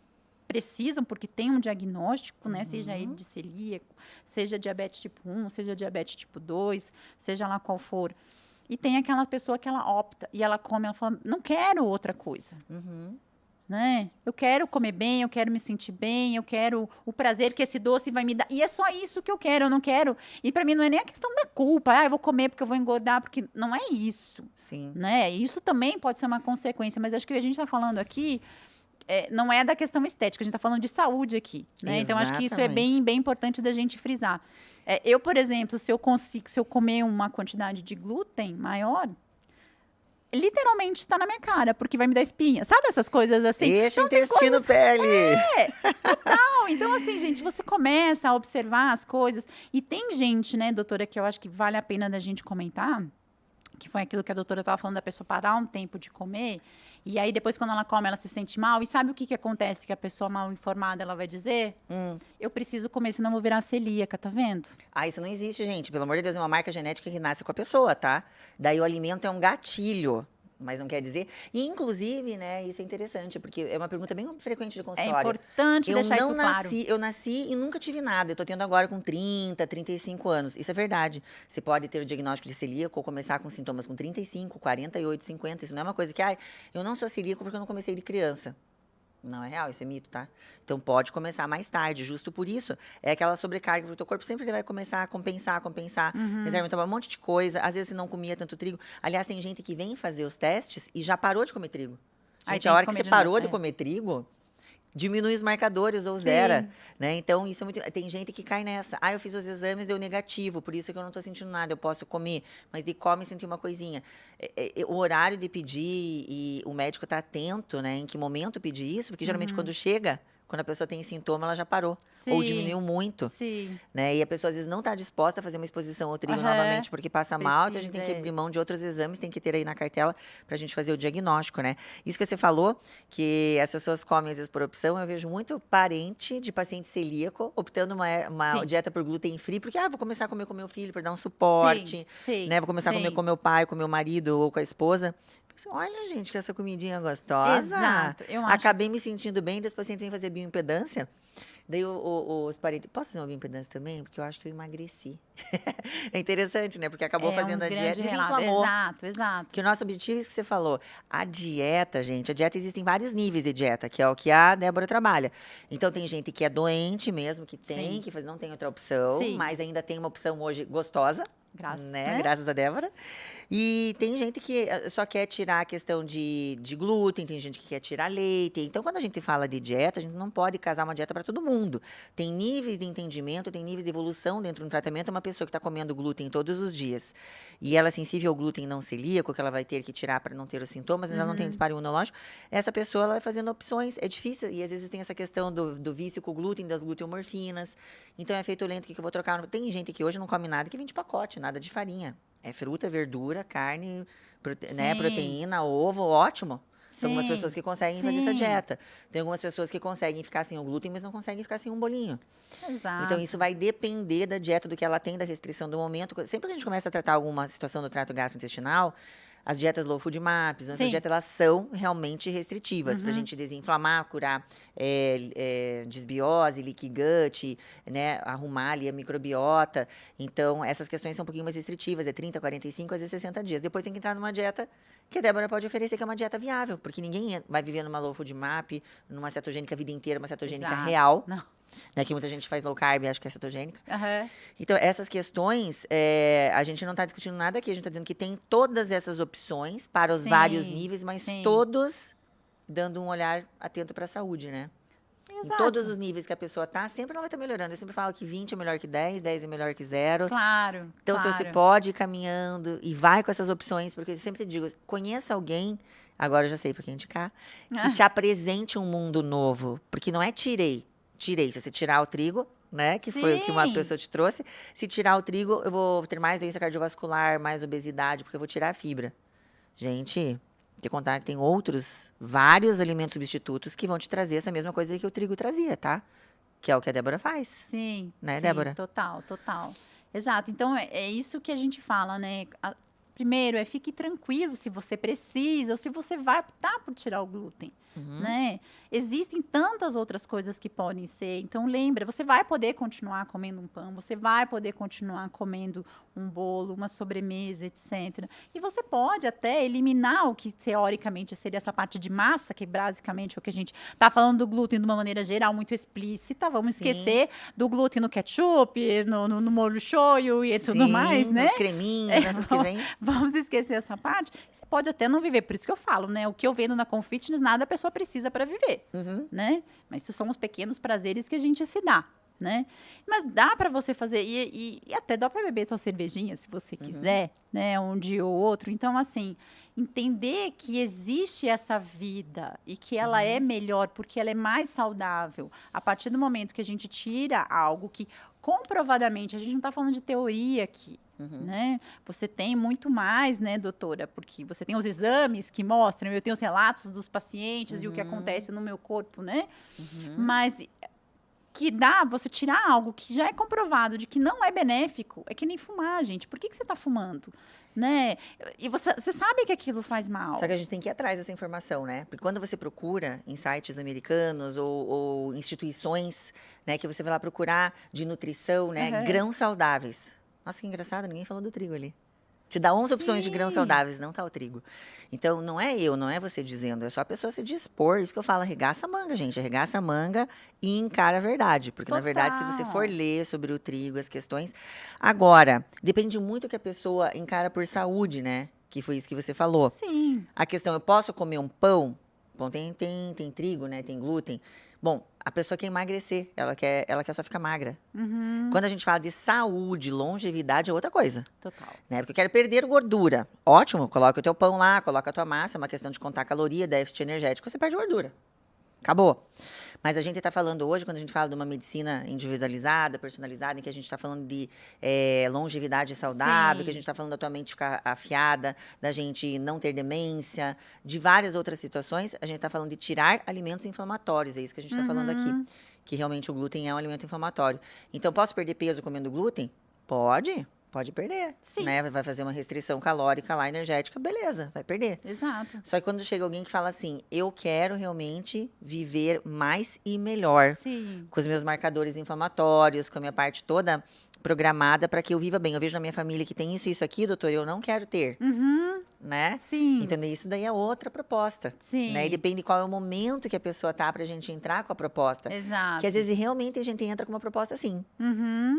precisam, porque tem um diagnóstico, né? Seja ele de celíaco, seja diabetes tipo 1, seja diabetes tipo 2, seja lá qual for. E tem aquela pessoa que ela opta e ela come, ela fala, não quero outra coisa. Né? Eu quero comer bem, eu quero me sentir bem, eu quero o prazer que esse doce vai me dar. E é só isso que eu não quero. E para mim não é nem a questão da culpa. Eu vou comer porque eu vou engordar, porque não é isso. Sim. Né? Isso também pode ser uma consequência, mas acho que a gente está falando aqui não é da questão estética, a gente está falando de saúde aqui. Né? Então, acho que isso é bem, bem importante da gente frisar. Eu, por exemplo, se eu comer uma quantidade de glúten maior, literalmente tá na minha cara, porque vai me dar espinha. Sabe essas coisas assim? Deixa intestino pele. Total. Então, assim, gente, você começa a observar as coisas. E tem gente, né, doutora, que eu acho que vale a pena da gente comentar, que foi aquilo que a doutora estava falando, da pessoa parar um tempo de comer, e aí depois quando ela come, ela se sente mal, e sabe o que acontece que a pessoa mal informada, ela vai dizer? Eu preciso comer, senão eu vou virar celíaca, tá vendo? Isso não existe, gente. Pelo amor de Deus, é uma marca genética que nasce com a pessoa, tá? Daí o alimento é um gatilho. Mas não quer dizer. E, inclusive, né, isso é interessante, porque é uma pergunta bem frequente de consultório. É importante deixar isso claro. Eu nasci e nunca tive nada. Eu tô tendo agora com 30, 35 anos. Isso é verdade. Você pode ter o diagnóstico de celíaco ou começar com sintomas com 35, 48, 50. Isso não é uma coisa que, eu não sou celíaco porque eu não comecei de criança. Não é real, isso é mito, tá? Então, pode começar mais tarde, justo por isso. É aquela sobrecarga pro teu corpo, sempre ele vai começar a compensar, reserva, então, um monte de coisa. Às vezes, você não comia tanto trigo. Aliás, tem gente que vem fazer os testes e já parou de comer trigo. Gente, a hora que você parou de comer trigo, diminui os marcadores ou zera, né? Então, isso é muito... Tem gente que cai nessa. Eu fiz os exames, deu negativo, por isso que eu não tô sentindo nada, eu posso comer. Mas de come e sentir uma coisinha. O horário de pedir e o médico tá atento, né? Em que momento pedir isso, porque geralmente quando chega... Quando a pessoa tem sintoma, ela já parou. Ou diminuiu muito. Né? E a pessoa, às vezes, não está disposta a fazer uma exposição ao trigo novamente, porque passa mal. Então, a gente tem que abrir mão de outros exames, tem que ter aí na cartela para a gente fazer o diagnóstico, né? Isso que você falou, que as pessoas comem, às vezes, por opção. Eu vejo muito parente de paciente celíaco optando uma dieta por glúten free, porque, vou começar a comer com meu filho para dar um suporte. Né? Vou começar a comer com meu pai, com meu marido ou com a esposa. Olha, gente, que essa comidinha gostosa. Exato. Acabei me sentindo bem, das pacientes vêm fazer bioimpedância. Daí os parentes... Posso fazer uma bioimpedância também? Porque eu acho que eu emagreci. É interessante, né? Porque acabou fazendo a dieta. Desinflamou. Exato. Que o nosso objetivo é isso que você falou. A dieta, gente, existem vários níveis de dieta, que é o que a Débora trabalha. Então, tem gente que é doente mesmo, que tem, que não tem outra opção, mas ainda tem uma opção hoje gostosa. Graças a Débora. E tem gente que só quer tirar a questão de glúten, tem gente que quer tirar leite. Então, quando a gente fala de dieta, a gente não pode casar uma dieta para todo mundo. Tem níveis de entendimento, tem níveis de evolução dentro do tratamento. Uma pessoa que está comendo glúten todos os dias e ela é sensível ao glúten não celíaco, que ela vai ter que tirar para não ter os sintomas, mas ela não tem disparo imunológico, essa pessoa ela vai fazendo opções. É difícil, e às vezes tem essa questão do vício com o glúten, das gluteomorfinas. Então, é feito lento, o que eu vou trocar? Tem gente que hoje não come nada que vem de pacote, nada de farinha. É fruta, verdura, carne, proteína, ovo, ótimo. São algumas pessoas que conseguem fazer essa dieta. Tem algumas pessoas que conseguem ficar sem o glúten, mas não conseguem ficar sem um bolinho. Exato. Então, isso vai depender da dieta, do que ela tem, da restrição do momento. Sempre que a gente começa a tratar alguma situação do trato gastrointestinal, as dietas low food maps, essas dietas, elas são realmente restritivas para a gente desinflamar, curar desbiose, leaky gut, né, arrumar ali a microbiota. Então, essas questões são um pouquinho mais restritivas, 30, 45, às vezes 60 dias. Depois tem que entrar numa dieta que a Débora pode oferecer, que é uma dieta viável, porque ninguém vai viver numa low food map, numa cetogênica a vida inteira, uma cetogênica real. Não. Né, que muita gente faz low carb, acho que é cetogênica. Uhum. Então, essas questões, a gente não está discutindo nada aqui, a gente está dizendo que tem todas essas opções para os vários níveis, mas todos dando um olhar atento para a saúde, né? Exato. Em todos os níveis que a pessoa está, sempre ela vai estar melhorando. Eu sempre falo que 20 é melhor que 10, 10 é melhor que 0. Claro. Então, se você pode ir caminhando e vai com essas opções, porque eu sempre digo, conheça alguém, agora eu já sei para quem indicar, que te apresente um mundo novo. Porque não é tirei. Se você tirar o trigo, né? Que foi o que uma pessoa te trouxe. Se tirar o trigo, eu vou ter mais doença cardiovascular, mais obesidade, porque eu vou tirar a fibra. Gente, te contar que tem vários alimentos substitutos que vão te trazer essa mesma coisa que o trigo trazia, tá? Que é o que a Débora faz. Sim. Né, Débora? Total. Exato. Então, é isso que a gente fala, né? Primeiro, fique tranquilo se você precisa ou se você vai optar por tirar o glúten, né? Existem tantas outras coisas que podem ser. Então, lembra, você vai poder continuar comendo um pão, você vai poder continuar comendo um bolo, uma sobremesa, etc. E você pode até eliminar o que, teoricamente, seria essa parte de massa, que basicamente é o que a gente está falando do glúten de uma maneira geral, muito explícita. Vamos esquecer do glúten no ketchup, no molho shoyu e tudo mais, né? Nos creminhos, essas que vêm. Vamos esquecer essa parte. Você pode até não viver. Por isso que eu falo, né? O que eu vendo na Confitness, nada a pessoa precisa para viver, né? Mas isso são os pequenos prazeres que a gente se dá, né? Mas dá para você fazer, e até dá para beber sua cervejinha, se você quiser, né? Um dia ou outro. Então, assim, entender que existe essa vida e que ela é melhor porque ela é mais saudável. A partir do momento que a gente tira algo que, comprovadamente, a gente não está falando de teoria aqui, né? Você tem muito mais, né, doutora? Porque você tem os exames que mostram, eu tenho os relatos dos pacientes e o que acontece no meu corpo, né? Mas que dá você tirar algo que já é comprovado de que não é benéfico, é que nem fumar, gente. Por que você está fumando? Né? E você sabe que aquilo faz mal. Só que a gente tem que ir atrás dessa informação, né? Porque quando você procura em sites americanos ou instituições, né, que você vai lá procurar de nutrição, né, grãos saudáveis. Nossa, que engraçado, ninguém falou do trigo ali. Te dá 11 opções de grãos saudáveis, não tá o trigo. Então, não é você dizendo, é só a pessoa se dispor. Isso que eu falo, arregaça a manga, gente. Arregaça a manga e encara a verdade. Porque, na verdade, se você for ler sobre o trigo, as questões... Agora, depende muito do que a pessoa encara por saúde, né? Que foi isso que você falou. Sim. A questão, eu posso comer um pão? Bom, tem trigo, né? Tem glúten. Bom, a pessoa quer emagrecer, ela quer só ficar magra. Quando a gente fala de saúde, longevidade, é outra coisa. Total. Né? Porque eu quero perder gordura. Ótimo, coloca o teu pão lá, coloca a tua massa, é uma questão de contar caloria, déficit energético, você perde gordura. Acabou. Mas a gente está falando hoje, quando a gente fala de uma medicina individualizada, personalizada, em que a gente está falando de longevidade saudável, que a gente está falando da tua mente ficar afiada, da gente não ter demência, de várias outras situações, a gente está falando de tirar alimentos inflamatórios, é isso que a gente está falando aqui. Que realmente o glúten é um alimento inflamatório. Então, posso perder peso comendo glúten? Pode perder. Sim. Né? Vai fazer uma restrição calórica lá, energética, beleza, vai perder. Exato. Só que quando chega alguém que fala assim, eu quero realmente viver mais e melhor. Sim. Com os meus marcadores inflamatórios, com a minha parte toda programada para que eu viva bem. Eu vejo na minha família que tem isso aqui, doutor, eu não quero ter. Né? Sim. Então, isso daí é outra proposta. Sim. Né? E depende qual é o momento que a pessoa tá pra gente entrar com a proposta. Exato. Que às vezes realmente a gente entra com uma proposta assim.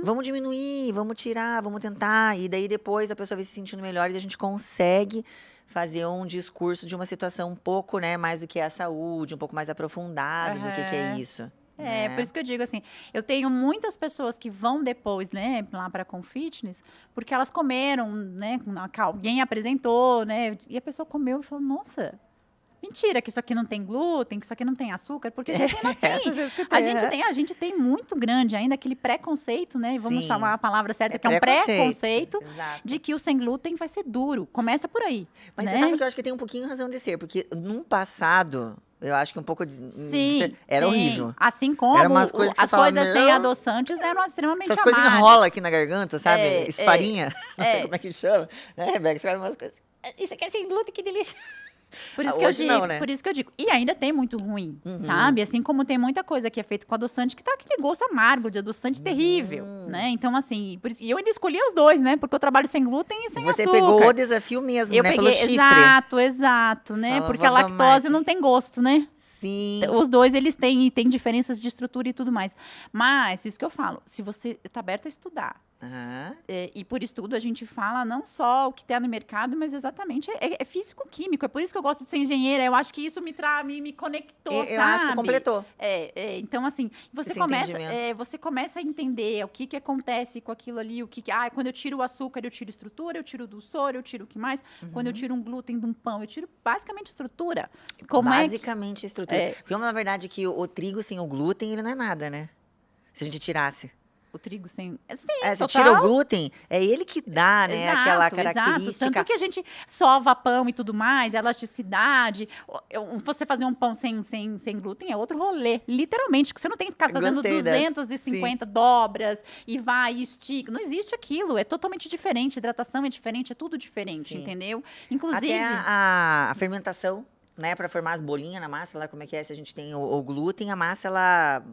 Vamos diminuir, vamos tirar, vamos tentar. E daí depois a pessoa vai se sentindo melhor e a gente consegue fazer um discurso de uma situação um pouco, né, mais do que a saúde, um pouco mais aprofundado do que é isso. É, por isso que eu digo assim, eu tenho muitas pessoas que vão depois, né, lá para Confitness, porque elas comeram, né, alguém apresentou, né, e a pessoa comeu e falou, nossa, mentira, que isso aqui não tem glúten, que isso aqui não tem açúcar, porque isso aqui não tem. A gente tem muito grande ainda aquele preconceito, né, vamos chamar a palavra certa, que é um preconceito de que o sem glúten vai ser duro. Começa por aí. Mas né? Você sabe que eu acho que tem um pouquinho razão de ser, porque num passado... Eu acho que um pouco era horrível. Assim como era umas coisas que as coisas sem adoçantes eram extremamente essas coisinhas rolam aqui na garganta, sabe? Esfarinha. Não sei como é que chama. Rebeca, você fala umas coisas. Isso aqui é sem glúten, que delícia. Por isso que eu digo, não, né? Por isso que eu digo. E ainda tem muito ruim, sabe? Assim como tem muita coisa que é feita com adoçante que tá aquele gosto amargo de adoçante terrível, né? Então, assim, por isso, e eu ainda escolhi os dois, né? Porque eu trabalho sem glúten e sem açúcar. Você pegou o desafio mesmo, eu né? Peguei, pelo chifre. Exato, né? Fala, porque a lactose não tem gosto, né? Sim. Os dois, eles têm diferenças de estrutura e tudo mais. Mas, isso que eu falo, se você está aberto a estudar, e por estudo a gente fala não só o que tem no mercado, mas exatamente é físico-químico. É por isso que eu gosto de ser engenheira. Eu acho que isso me conectou, sabe? Eu acho que completou. Então, assim, você começa a entender o que acontece com aquilo ali, quando eu tiro o açúcar, eu tiro estrutura, eu tiro o dulçor, eu tiro o que mais? Quando eu tiro um glúten de um pão, eu tiro basicamente estrutura. Basicamente estrutura. Porque, na verdade, que o trigo sem o glúten, ele não é nada, né? Se a gente tirasse. O trigo sem... Você tira o glúten, é ele que dá, né? Exato, aquela característica. Exato. Tanto que a gente sova pão e tudo mais, elasticidade. Você fazer um pão sem glúten é outro rolê. Literalmente. Você não tem que ficar fazendo 250 dobras e vai e estica. Não existe aquilo. É totalmente diferente. Hidratação é diferente, é tudo diferente, entendeu? Inclusive... Até a fermentação, né? Para formar as bolinhas na massa, lá como é que é? Se a gente tem o glúten, a massa, ela...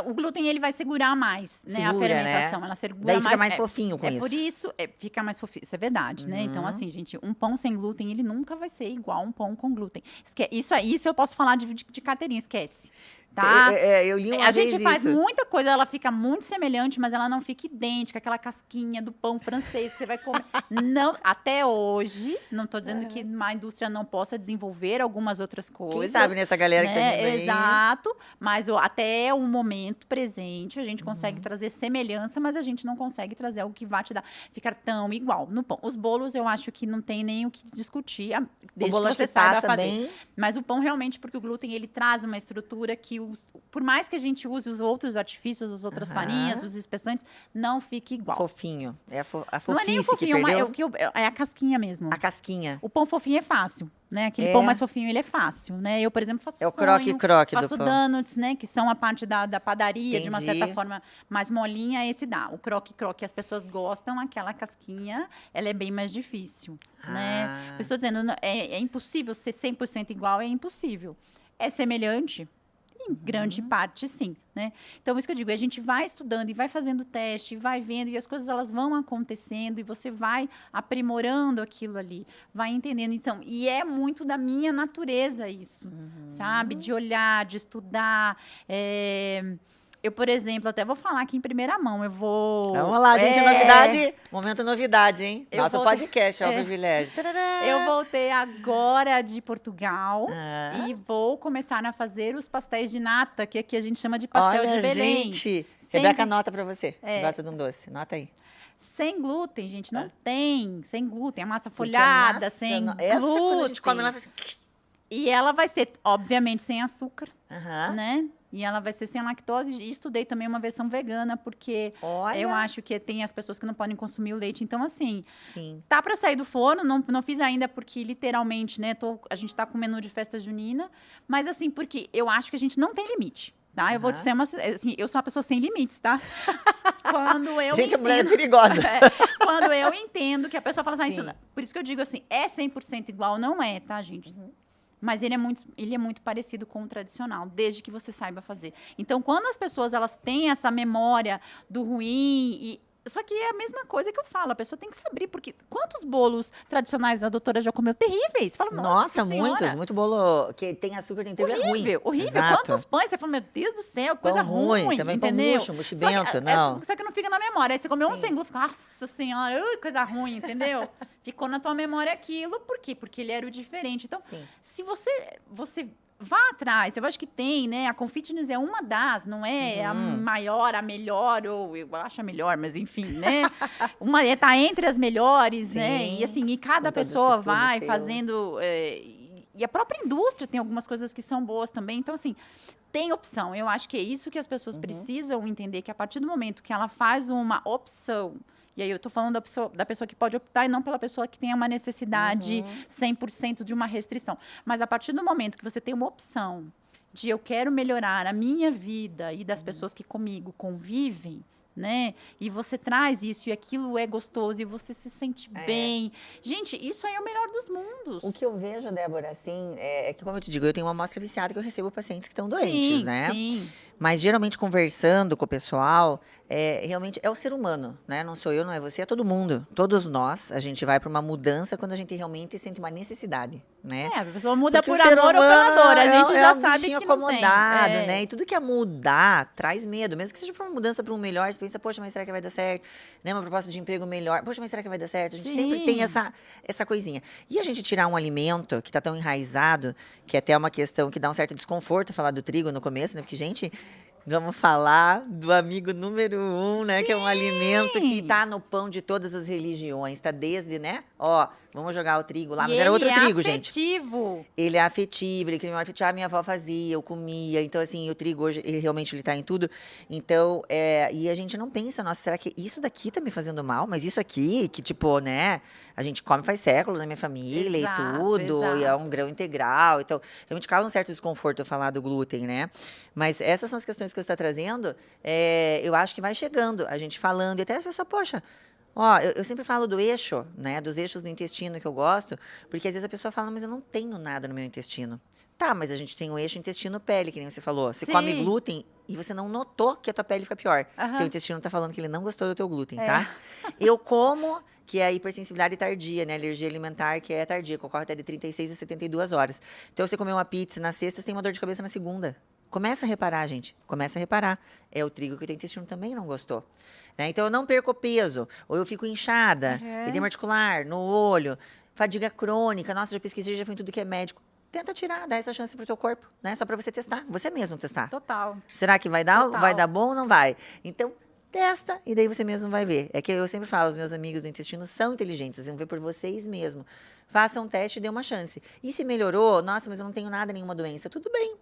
o glúten, ele vai segurar mais, né? A fermentação, né? Ela segura Daí mais. fica mais fofinho com isso. Por isso, fica mais fofinho. Isso é verdade, né? Então, assim, gente, um pão sem glúten, ele nunca vai ser igual a um pão com glúten. Isso eu posso falar de carteirinha, esquece. tá? Eu li uma A vez gente faz isso. muita coisa, ela fica muito semelhante, mas ela não fica idêntica, aquela casquinha do pão francês que você vai comer. Não, até hoje, não tô dizendo que a indústria não possa desenvolver algumas outras coisas. Quem sabe nessa galera que tá vindo aí. Exato, mas até o momento presente a gente consegue trazer semelhança, mas a gente não consegue trazer algo que vá te dar, ficar tão igual no pão. Os bolos eu acho que não tem nem o que discutir, desde O bolo que você acho que saiba passa fazer. bem. Mas o pão realmente, porque o glúten ele traz uma estrutura que, por mais que a gente use os outros artifícios, as outras farinhas, os espessantes, não fica igual. Fofinho. É a fofice Não é nem o fofinho, que perdeu. é a casquinha mesmo. A casquinha. O pão fofinho é fácil, né? Aquele pão mais fofinho, ele é fácil, né? Eu, por exemplo, faço É o sonho, croque-croque do faço pão. donuts, né? Que são a parte da padaria, de uma Entendi. certa forma mais molinha, esse dá. O croque-croque, as pessoas gostam, aquela casquinha, ela é bem mais difícil, né? Eu estou dizendo, é impossível ser 100% igual, é impossível. É semelhante? Em grande parte, sim, né? Então, isso que eu digo, a gente vai estudando e vai fazendo teste, vai vendo, e as coisas elas vão acontecendo, e você vai aprimorando aquilo ali, vai entendendo. Então, e é muito da minha natureza isso, sabe? De olhar, de estudar. Eu, por exemplo, até vou falar aqui em primeira mão, eu vou... Vamos lá, gente, novidade. Momento novidade, hein? Eu Nosso voltei- podcast, é o privilégio. Tarará. Eu voltei agora de Portugal Ah. e vou começar a fazer os pastéis de nata, que aqui a gente chama de pastel Olha, de Belém. gente. Sem Rebeca, glu- anota pra você. Gosta de um doce. Anota aí. Sem glúten, gente, não tem. Sem glúten, a massa Porque folhada, a massa, sem essa glúten. quando a gente come, ela faz assim... E ela vai ser, obviamente, sem açúcar, Aham. né? E ela vai ser sem lactose. E estudei também uma versão vegana, porque Olha. eu acho que tem as pessoas que não podem consumir o leite. Então, assim, Sim. tá para sair do forno, não fiz ainda porque literalmente, né, a gente tá com menu de festa junina, mas assim, porque eu acho que a gente não tem limite, tá? Eu vou dizer assim, eu sou uma pessoa sem limites, tá? Quando eu Gente, a mulher é entendo, perigosa. quando eu entendo que a pessoa fala assim, Sim. por isso que eu digo assim, é 100% igual, não é, tá, gente? Mas ele é muito parecido com o tradicional, desde que você saiba fazer. Então, quando as pessoas elas têm essa memória do ruim só que é a mesma coisa que eu falo, a pessoa tem que saber, porque quantos bolos tradicionais a doutora já comeu terríveis? Fala, Nossa, Senhora, muitos. Muito bolo que tem açúcar, tem trigo, é ruim. horrível, horrível. Exato. Quantos pães? Você fala, meu Deus do céu, coisa Pão ruim, também pão entendeu? murcho, mochibento, Só que, não. só que não fica na memória. Aí você comeu um Sim. sem glúten, fica, nossa senhora, coisa ruim, entendeu? Ficou na tua memória aquilo, por quê? Porque ele era o diferente. Então, Sim. se você vá atrás, eu acho que tem, né? A Confitness é uma das, não é a maior, a melhor, ou eu acho a melhor, mas enfim, né? Tá entre as melhores, né? Sim. E assim, e cada Com todos pessoa esses estudos vai seus. fazendo. E a própria indústria tem algumas coisas que são boas também. Então, assim, tem opção. Eu acho que é isso que as pessoas precisam entender, que a partir do momento que ela faz uma opção. E aí eu tô falando da pessoa que pode optar e não pela pessoa que tenha uma necessidade 100% de uma restrição. Mas a partir do momento que você tem uma opção de eu quero melhorar a minha vida e das pessoas que comigo convivem, né? E você traz isso e aquilo é gostoso e você se sente bem. Gente, isso aí é o melhor dos mundos. O que eu vejo, Débora, assim, é que, como eu te digo, eu tenho uma amostra viciada que eu recebo pacientes que estão doentes, né? Sim. Mas, geralmente, conversando com o pessoal, realmente é o ser humano, né? Não sou eu, não é você, é todo mundo. Todos nós, a gente vai para uma mudança quando a gente realmente sente uma necessidade, né? A pessoa muda Porque por o ser amor ou pela humano dor. A gente já um sabe bichinho que não tem. acomodado, né? E tudo que é mudar traz medo. Mesmo que seja para uma mudança para um melhor, você pensa, poxa, mas será que vai dar certo? Né? Uma proposta de emprego melhor. Poxa, mas será que vai dar certo? A gente sempre tem essa coisinha. E a gente tirar um alimento que está tão enraizado, que é até uma questão que dá um certo desconforto falar do trigo no começo, né? Porque, gente... Vamos falar do amigo número 1, né? Que é um alimento que está no pão de todas as religiões. Está desde, né? Ó, vamos jogar o trigo lá. Mas era outro trigo, gente. Afetivo. Ele é afetivo, ele cria memória afetiva. Minha avó fazia, eu comia. Então, assim, o trigo hoje, ele realmente está em tudo. Então, e a gente não pensa, nossa, será que isso daqui tá me fazendo mal? Mas isso aqui, que tipo, né? A gente come faz séculos na minha família Exato, e tudo. E é exato. um grão integral. Então, realmente causa um certo desconforto eu falar do glúten, né? Mas essas são as questões que você está trazendo. Eu acho que vai chegando, a gente falando. E até as pessoas, poxa... Ó, eu sempre falo do eixo, né? Dos eixos do intestino que eu gosto, porque às vezes a pessoa fala, mas eu não tenho nada no meu intestino. Tá, mas a gente tem o eixo intestino-pele, que nem você falou. Você come Sim. glúten e você não notou que a tua pele fica pior. Aham. Teu intestino tá falando que ele não gostou do teu glúten, tá? Eu como, que é a hipersensibilidade tardia, né? Alergia alimentar, que é tardia, que ocorre até de 36 a 72 horas. Então, você comer uma pizza na sexta, você tem uma dor de cabeça na segunda. Começa a reparar, gente. Começa a reparar. É o trigo que o teu intestino também não gostou. Né? Então, eu não perco peso. Ou eu fico inchada, edema articular, no olho, fadiga crônica. Nossa, já pesquisei, já fui em tudo que é médico. Tenta tirar, dá essa chance pro teu corpo, né? Só para você testar. Você mesmo testar. Total. Será que vai dar? Total. Vai dar bom ou não vai? Então, testa e daí você mesmo vai ver. É que eu sempre falo, os meus amigos do intestino são inteligentes, eles vão ver por vocês mesmo. Façam um teste e dê uma chance. E se melhorou, nossa, mas eu não tenho nada, nenhuma doença, tudo bem.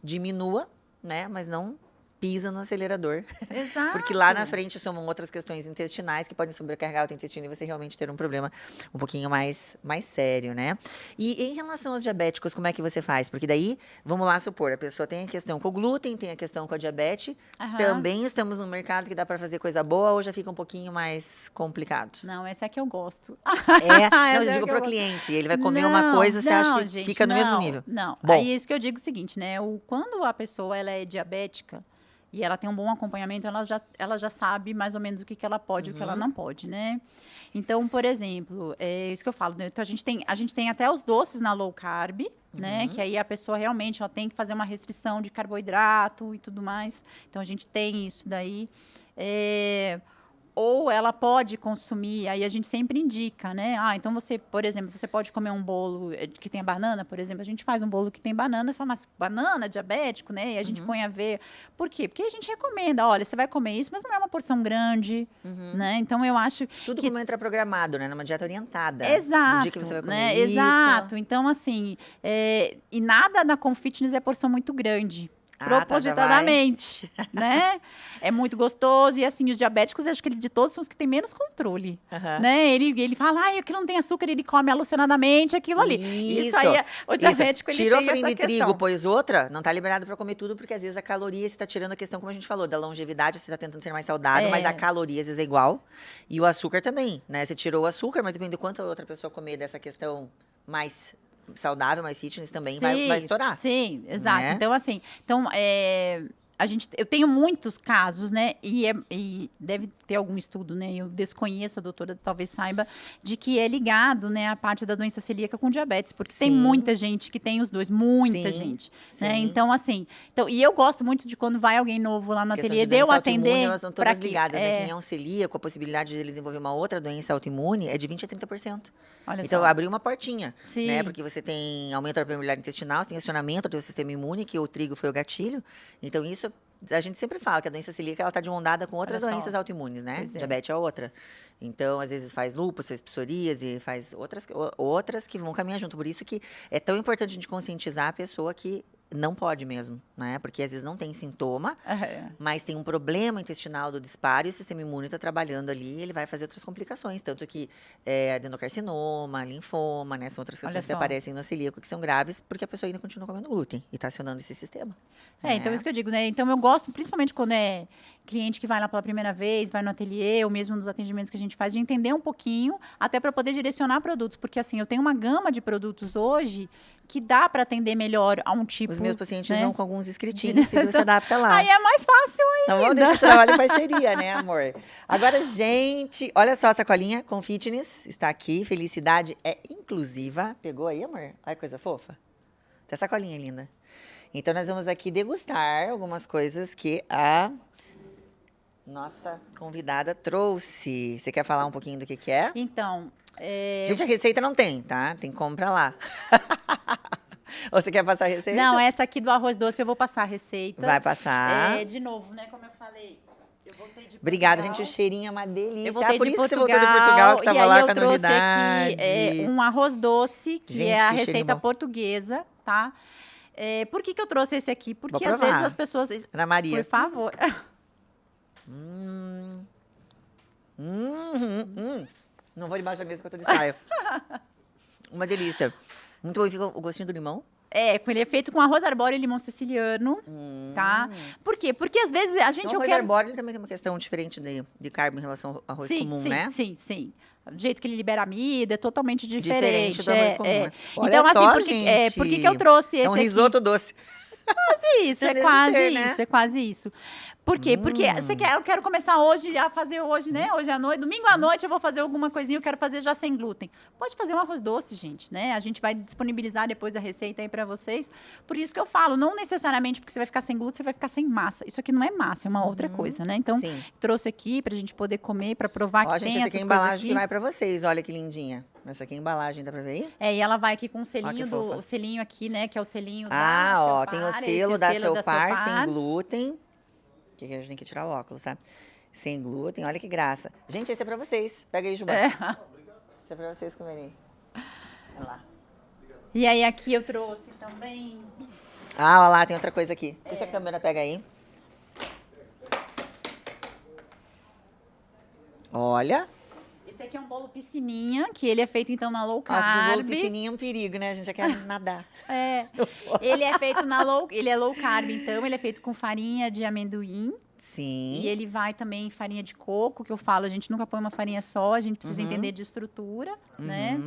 Diminua, né? Mas não pisa no acelerador. Exato. Porque lá na frente são outras questões intestinais que podem sobrecarregar o teu intestino e você realmente ter um problema um pouquinho mais sério, né? E em relação aos diabéticos, como é que você faz? Porque daí, vamos lá supor, a pessoa tem a questão com o glúten, tem a questão com a diabetes. Também estamos num mercado que dá para fazer coisa boa ou já fica um pouquinho mais complicado? Não, essa é que eu gosto. Não, eu digo pro cliente, ele vai comer uma coisa, você acha que gente, fica no mesmo nível? Não, Bom. Aí é isso que eu digo o seguinte, né? Quando a pessoa ela é diabética, e ela tem um bom acompanhamento, ela já sabe mais ou menos o que ela pode e o que ela não pode, né? Então, por exemplo, é isso que eu falo, né? Então, a gente tem até os doces na low carb, né? Que aí a pessoa realmente ela tem que fazer uma restrição de carboidrato e tudo mais. Então, a gente tem isso daí. Ou ela pode consumir, aí a gente sempre indica, né? Então você, por exemplo, você pode comer um bolo que tem banana, por exemplo, a gente faz um bolo que tem banana, você fala, mas banana, diabético, né? E a gente põe a ver. Por quê? Porque a gente recomenda, olha, você vai comer isso, mas não é uma porção grande, né? Então eu acho Tudo que como entra programado, né? Numa dieta orientada. Exato. No dia que você vai comer né? isso. Exato. Então, assim, e nada na Confitness é porção muito grande. Propositadamente, né? É muito gostoso. E assim, os diabéticos, eu acho que de todos são os que têm menos controle, né? Ele fala, aquilo não tem açúcar, ele come alucinadamente aquilo ali. Isso aí, o diabético, ele tirou tem farinha essa de trigo, questão. pôs outra, não tá liberado para comer tudo, porque às vezes a caloria, você tá tirando a questão, como a gente falou, da longevidade, você tá tentando ser mais saudável, mas a caloria às vezes é igual. E o açúcar também, né? Você tirou o açúcar, mas depende de quanto a outra pessoa comer dessa questão mais saudável, mais fitness também, vai estourar. Sim, exato. Né? Então, assim, eu tenho muitos casos, né? E deve ter algum estudo, né? Eu desconheço, a doutora talvez saiba, de que é ligado, né, a parte da doença celíaca com diabetes, porque tem muita gente que tem os dois, muita gente. Né? Então, assim, e eu gosto muito de quando vai alguém novo lá no ateliê, de eu atender. Elas são todas ligadas, né? Quem é um celíaco, a possibilidade de ele desenvolver uma outra doença autoimune é de 20% a 30%. Olha então, só. abriu uma portinha, né? Porque você tem aumento da permeabilidade intestinal, você tem acionamento do teu sistema imune, que o trigo foi o gatilho. Então, isso, a gente sempre fala que a doença celíaca, ela tá de mão dada com outras doenças autoimunes, né? Diabetes é outra. Então, às vezes faz lúpus, faz psoríase, faz outras que vão caminhar junto. Por isso que é tão importante a gente conscientizar a pessoa que não pode mesmo, né? Porque às vezes não tem sintoma, mas tem um problema intestinal do disparo e o sistema imune está trabalhando ali e ele vai fazer outras complicações. Tanto que adenocarcinoma, linfoma, né? São outras questões que aparecem no celíaco que são graves porque a pessoa ainda continua comendo glúten e está acionando esse sistema. Então isso que eu digo, né? Então eu gosto, principalmente quando é cliente que vai lá pela primeira vez, vai no ateliê, ou mesmo nos atendimentos que a gente faz, de entender um pouquinho, até para poder direcionar produtos. Porque assim, eu tenho uma gama de produtos hoje que dá para atender melhor a um tipo. Os meus pacientes vão com alguns escritinhos e você adapta lá. Aí é mais fácil ainda. Então vamos deixar o trabalho em parceria, né, amor? Agora, gente, olha só a sacolinha com fitness. Está aqui, felicidade é inclusiva. Pegou aí, amor? Olha que coisa fofa. Tem sacolinha linda. Então, nós vamos aqui degustar algumas coisas que a nossa convidada trouxe. Você quer falar um pouquinho do que é? Então, gente, a receita não tem, tá? Tem que comprar lá. Ou você quer passar a receita? Não, essa aqui do arroz doce eu vou passar a receita. Vai passar. De novo, né? Como eu falei, eu voltei de Portugal. Obrigada, gente. O cheirinho é uma delícia. Eu voltei por de isso Portugal, que você voltou de Portugal, que estava lá com a novidade. E aí eu trouxe aqui um arroz doce, que gente, é a que receita portuguesa, tá? Por que eu trouxe esse aqui? Porque Vou às provar. vezes as pessoas... Ana Maria. Por favor. Não vou debaixo da mesa que eu tô de saia. Uma delícia. Muito bom. Fica o gostinho do limão. Ele é feito com arroz arbóreo e limão siciliano, tá? Por quê? Porque às vezes a gente... O arroz arbóreo ele também tem uma questão diferente de carbo em relação ao arroz comum, né? Sim. O jeito que ele libera amido é totalmente diferente. Do arroz comum, né? Então, Olha assim, só, por que eu trouxe esse aqui? É um risoto doce. Isso, Não é deixa de quase ser, né? isso, é quase isso. Por quê? Porque você quer, eu quero começar hoje a fazer hoje, né? Hoje à noite, domingo à noite eu vou fazer alguma coisinha, eu quero fazer já sem glúten. Pode fazer um arroz doce, gente, né? A gente vai disponibilizar depois a receita aí pra vocês. Por isso que eu falo, não necessariamente porque você vai ficar sem glúten, você vai ficar sem massa. Isso aqui não é massa, é uma outra coisa, né? Então, Sim. trouxe aqui pra gente poder comer, pra provar Ó, que gente, tem essa essas aqui é a coisas embalagem aqui. que vai pra vocês. Olha que lindinha. Essa aqui é a embalagem, dá pra ver aí? E ela vai aqui com o Ó, que selinho fofa. o selinho aqui, né? Que é o selinho Ah, da ó, Celpar, tem o esse selo da selo Celpar, sem glúten. Que a gente tem que tirar o óculos, tá? Sem glúten, olha que graça. Gente, esse é pra vocês. Pega aí, Juba. Esse é pra vocês comerem. Olha lá. E aí aqui eu trouxe também. Ah, olha lá, tem outra coisa aqui. Se a câmera pega aí. Olha. Esse aqui é um bolo piscininha, que ele é feito então na low Nossa, esse bolo carb. piscininha é um perigo, né? A gente já quer nadar. É. Ele é feito ele é low carb, então ele é feito com farinha de amendoim. Sim. E ele vai também em farinha de coco, que eu falo, a gente nunca põe uma farinha só, a gente precisa entender de estrutura, né?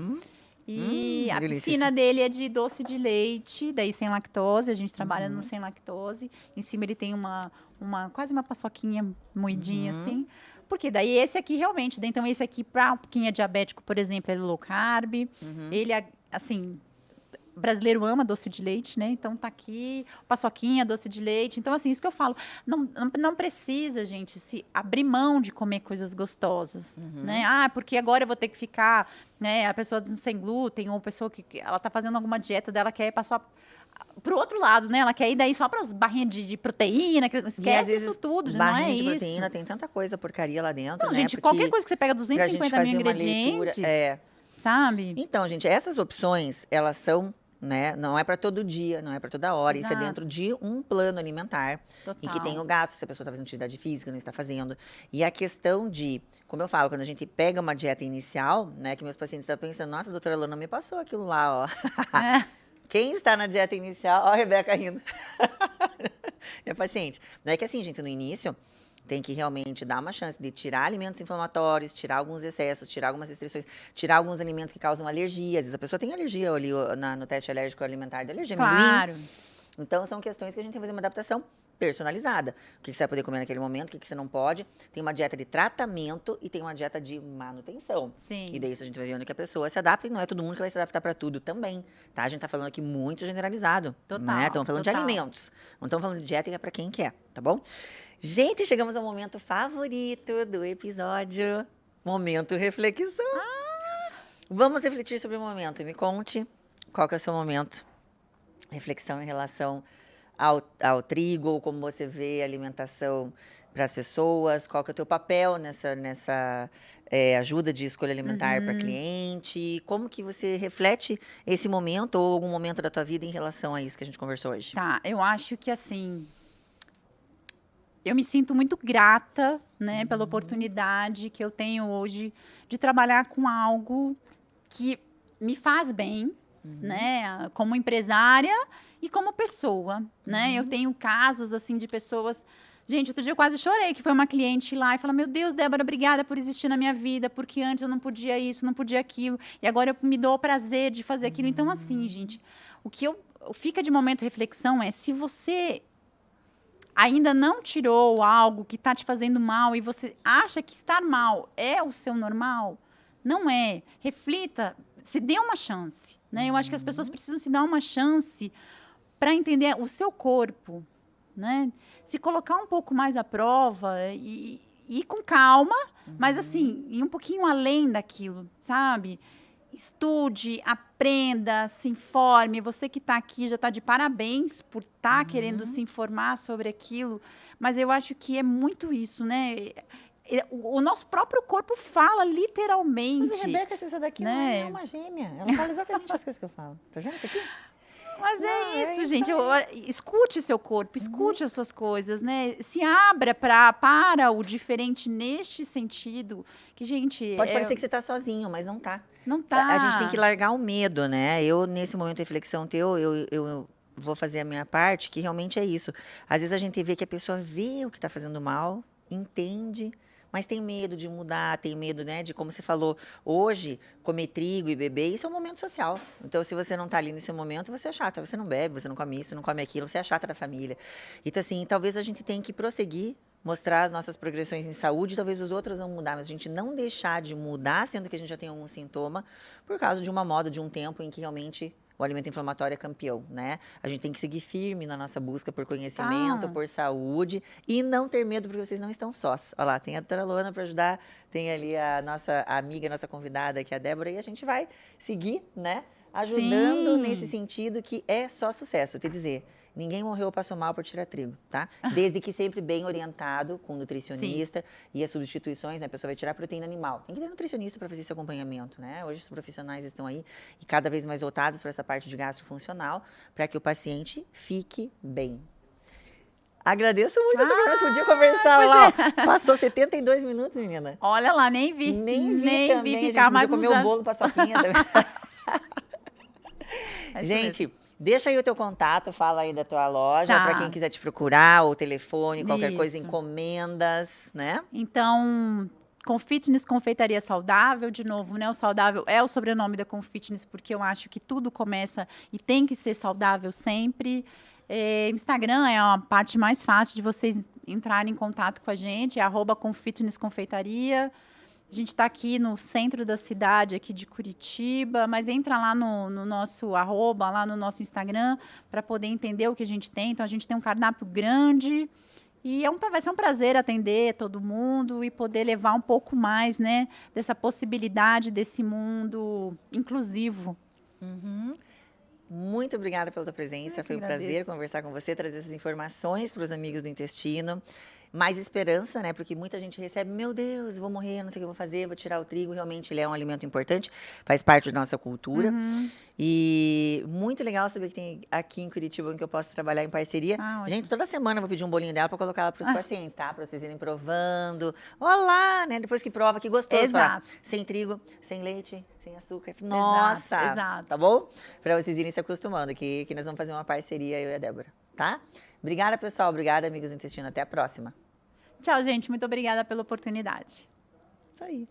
E a delícia piscina isso. dele é de doce de leite, daí sem lactose, a gente trabalha no sem lactose. Em cima ele tem quase uma paçoquinha moidinha assim. Porque daí esse aqui realmente, então esse aqui para quem é diabético, por exemplo, ele é low carb. Ele é assim, brasileiro ama doce de leite, né? Então tá aqui, paçoquinha, doce de leite. Então assim, isso que eu falo, não precisa, gente, se abrir mão de comer coisas gostosas, né? Ah, porque agora eu vou ter que ficar, né, a pessoa sem glúten ou a pessoa que ela tá fazendo alguma dieta dela quer passar pro outro lado, né? Ela quer ir daí só para as barrinhas de proteína, esquece E às vezes, isso tudo, já não é barrinha de isso. proteína tem tanta coisa porcaria lá dentro, Não, né? gente, Porque qualquer coisa que você pega pra gente 250 mil fazer uma leitura, ingredientes, sabe? Então, gente, essas opções, elas são, né, não é para todo dia, não é para toda hora, isso é Exato. dentro de um plano alimentar, Total. em que tem o gasto, se a pessoa está fazendo atividade física, não está fazendo. E a questão de, como eu falo, quando a gente pega uma dieta inicial, né, que meus pacientes estão pensando, nossa, doutora Lona, me passou aquilo lá, ó. Quem está na dieta inicial, ó a Rebeca rindo. Minha paciente. Não é que assim, gente, no início, tem que realmente dar uma chance de tirar alimentos inflamatórios, tirar alguns excessos, tirar algumas restrições, tirar alguns alimentos que causam alergia. Às vezes a pessoa tem alergia ali no teste alérgico alimentar de alergia, amendoim. Claro. Então, são questões que a gente tem que fazer uma adaptação personalizada. O que você vai poder comer naquele momento, o que você não pode. Tem uma dieta de tratamento e tem uma dieta de manutenção. Sim. E daí, isso a gente vai vendo que a pessoa se adapta e não é todo mundo que vai se adaptar para tudo também, tá? A gente tá falando aqui muito generalizado, Total, né? Estamos falando de total. alimentos. Não estamos falando de dieta que é para quem quer, tá bom? Gente, chegamos ao momento favorito do episódio. Momento reflexão. Vamos refletir sobre o momento. Me conte qual que é o seu momento. Reflexão em relação ao trigo, ou como você vê a alimentação para as pessoas, qual que é o teu papel nessa ajuda de escolha alimentar para cliente, como que você reflete esse momento ou algum momento da tua vida em relação a isso que a gente conversou hoje. Tá, eu acho que assim, eu me sinto muito grata, né, pela oportunidade que eu tenho hoje de trabalhar com algo que me faz bem, né, como empresária e como pessoa, né? Eu tenho casos assim de pessoas. Gente, outro dia eu quase chorei, que foi uma cliente lá e falou: meu Deus, Débora, obrigada por existir na minha vida, porque antes eu não podia isso, não podia aquilo, e agora eu me dou o prazer de fazer aquilo. Então, assim, gente, o que fica de momento de reflexão é, se você ainda não tirou algo que está te fazendo mal e você acha que estar mal é o seu normal, não é. Reflita, se dê uma chance, né? Eu acho que as pessoas precisam se dar uma chance para entender o seu corpo, né? Se colocar um pouco mais à prova e ir com calma, mas assim, ir um pouquinho além daquilo, sabe? Estude, aprenda, se informe. Você que está aqui já está de parabéns por estar querendo se informar sobre aquilo, mas eu acho que é muito isso, né? O nosso próprio corpo fala literalmente. Mas a Rebeca, essa daqui né? não é uma gêmea. Ela fala exatamente as coisas que eu falo. Tá vendo isso aqui? Mas Não, é é isso, isso gente. Escute seu corpo, escute as suas coisas, né? Se abra para o diferente neste sentido. Que, gente. Pode parecer que você tá sozinho, mas não tá. Não tá. A gente tem que largar o medo, né? Eu, nesse momento de reflexão teu, eu vou fazer a minha parte, que realmente é isso. Às vezes a gente vê que a pessoa vê o que tá fazendo mal, entende, mas tem medo de mudar, tem medo, né, de como você falou, hoje, comer trigo e beber, isso é um momento social. Então, se você não está ali nesse momento, você é chata, você não bebe, você não come isso, não come aquilo, você é chata da família. Então, assim, talvez a gente tenha que prosseguir, mostrar as nossas progressões em saúde, talvez os outros vão mudar, mas a gente não deixar de mudar, sendo que a gente já tem um sintoma, por causa de uma moda, de um tempo em que realmente o alimento inflamatório é campeão, né? A gente tem que seguir firme na nossa busca por conhecimento, por saúde e não ter medo, porque vocês não estão sós. Olha lá, tem a doutora Luana para ajudar, tem ali a nossa amiga, nossa convidada, que é a Débora, e a gente vai seguir, né? Ajudando nesse sentido que é só sucesso. Eu te dizer, ninguém morreu ou passou mal por tirar trigo, tá? Desde que sempre bem orientado com o nutricionista e as substituições, né? A pessoa vai tirar proteína animal. Tem que ter nutricionista para fazer esse acompanhamento, né? Hoje os profissionais estão aí e cada vez mais voltados para essa parte de gastrofuncional, para que o paciente fique bem. Agradeço muito essa conversa, podia conversar lá. Passou 72 minutos, menina. Olha lá, nem vi. Nem também, a gente podia comer o bolo paçoquinha também. Gente, deixa aí o teu contato, fala aí da tua loja, para quem quiser te procurar, ou telefone, qualquer coisa, encomendas, né? Então, Confitness Confeitaria Saudável, de novo, né? O saudável é o sobrenome da Confitness, porque eu acho que tudo começa e tem que ser saudável sempre. Instagram é a parte mais fácil de vocês entrarem em contato com a gente, é @confitnessconfeitaria. A gente está aqui no centro da cidade, aqui de Curitiba, mas entra lá no nosso @, lá no nosso Instagram, para poder entender o que a gente tem. Então, a gente tem um cardápio grande e vai ser um prazer atender todo mundo e poder levar um pouco mais, né, dessa possibilidade desse mundo inclusivo. Muito obrigada pela tua presença, foi um prazer conversar com você, trazer essas informações para os amigos do intestino. Mais esperança, né? Porque muita gente recebe, meu Deus, vou morrer, não sei o que eu vou fazer, vou tirar o trigo. Realmente, ele é um alimento importante, faz parte da nossa cultura. E muito legal saber que tem aqui em Curitiba que eu posso trabalhar em parceria. Gente, toda semana eu vou pedir um bolinho dela para colocar lá para os pacientes, tá? Para vocês irem provando. Olá, né? Depois que prova, que gostoso. Exato. Falar. Sem trigo, sem leite, sem açúcar. Nossa! Exato. Tá bom? Para vocês irem se acostumando, que nós vamos fazer uma parceria, eu e a Débora, tá? Obrigada, pessoal. Obrigada, amigos do intestino. Até a próxima. Tchau, gente. Muito obrigada pela oportunidade. Isso aí.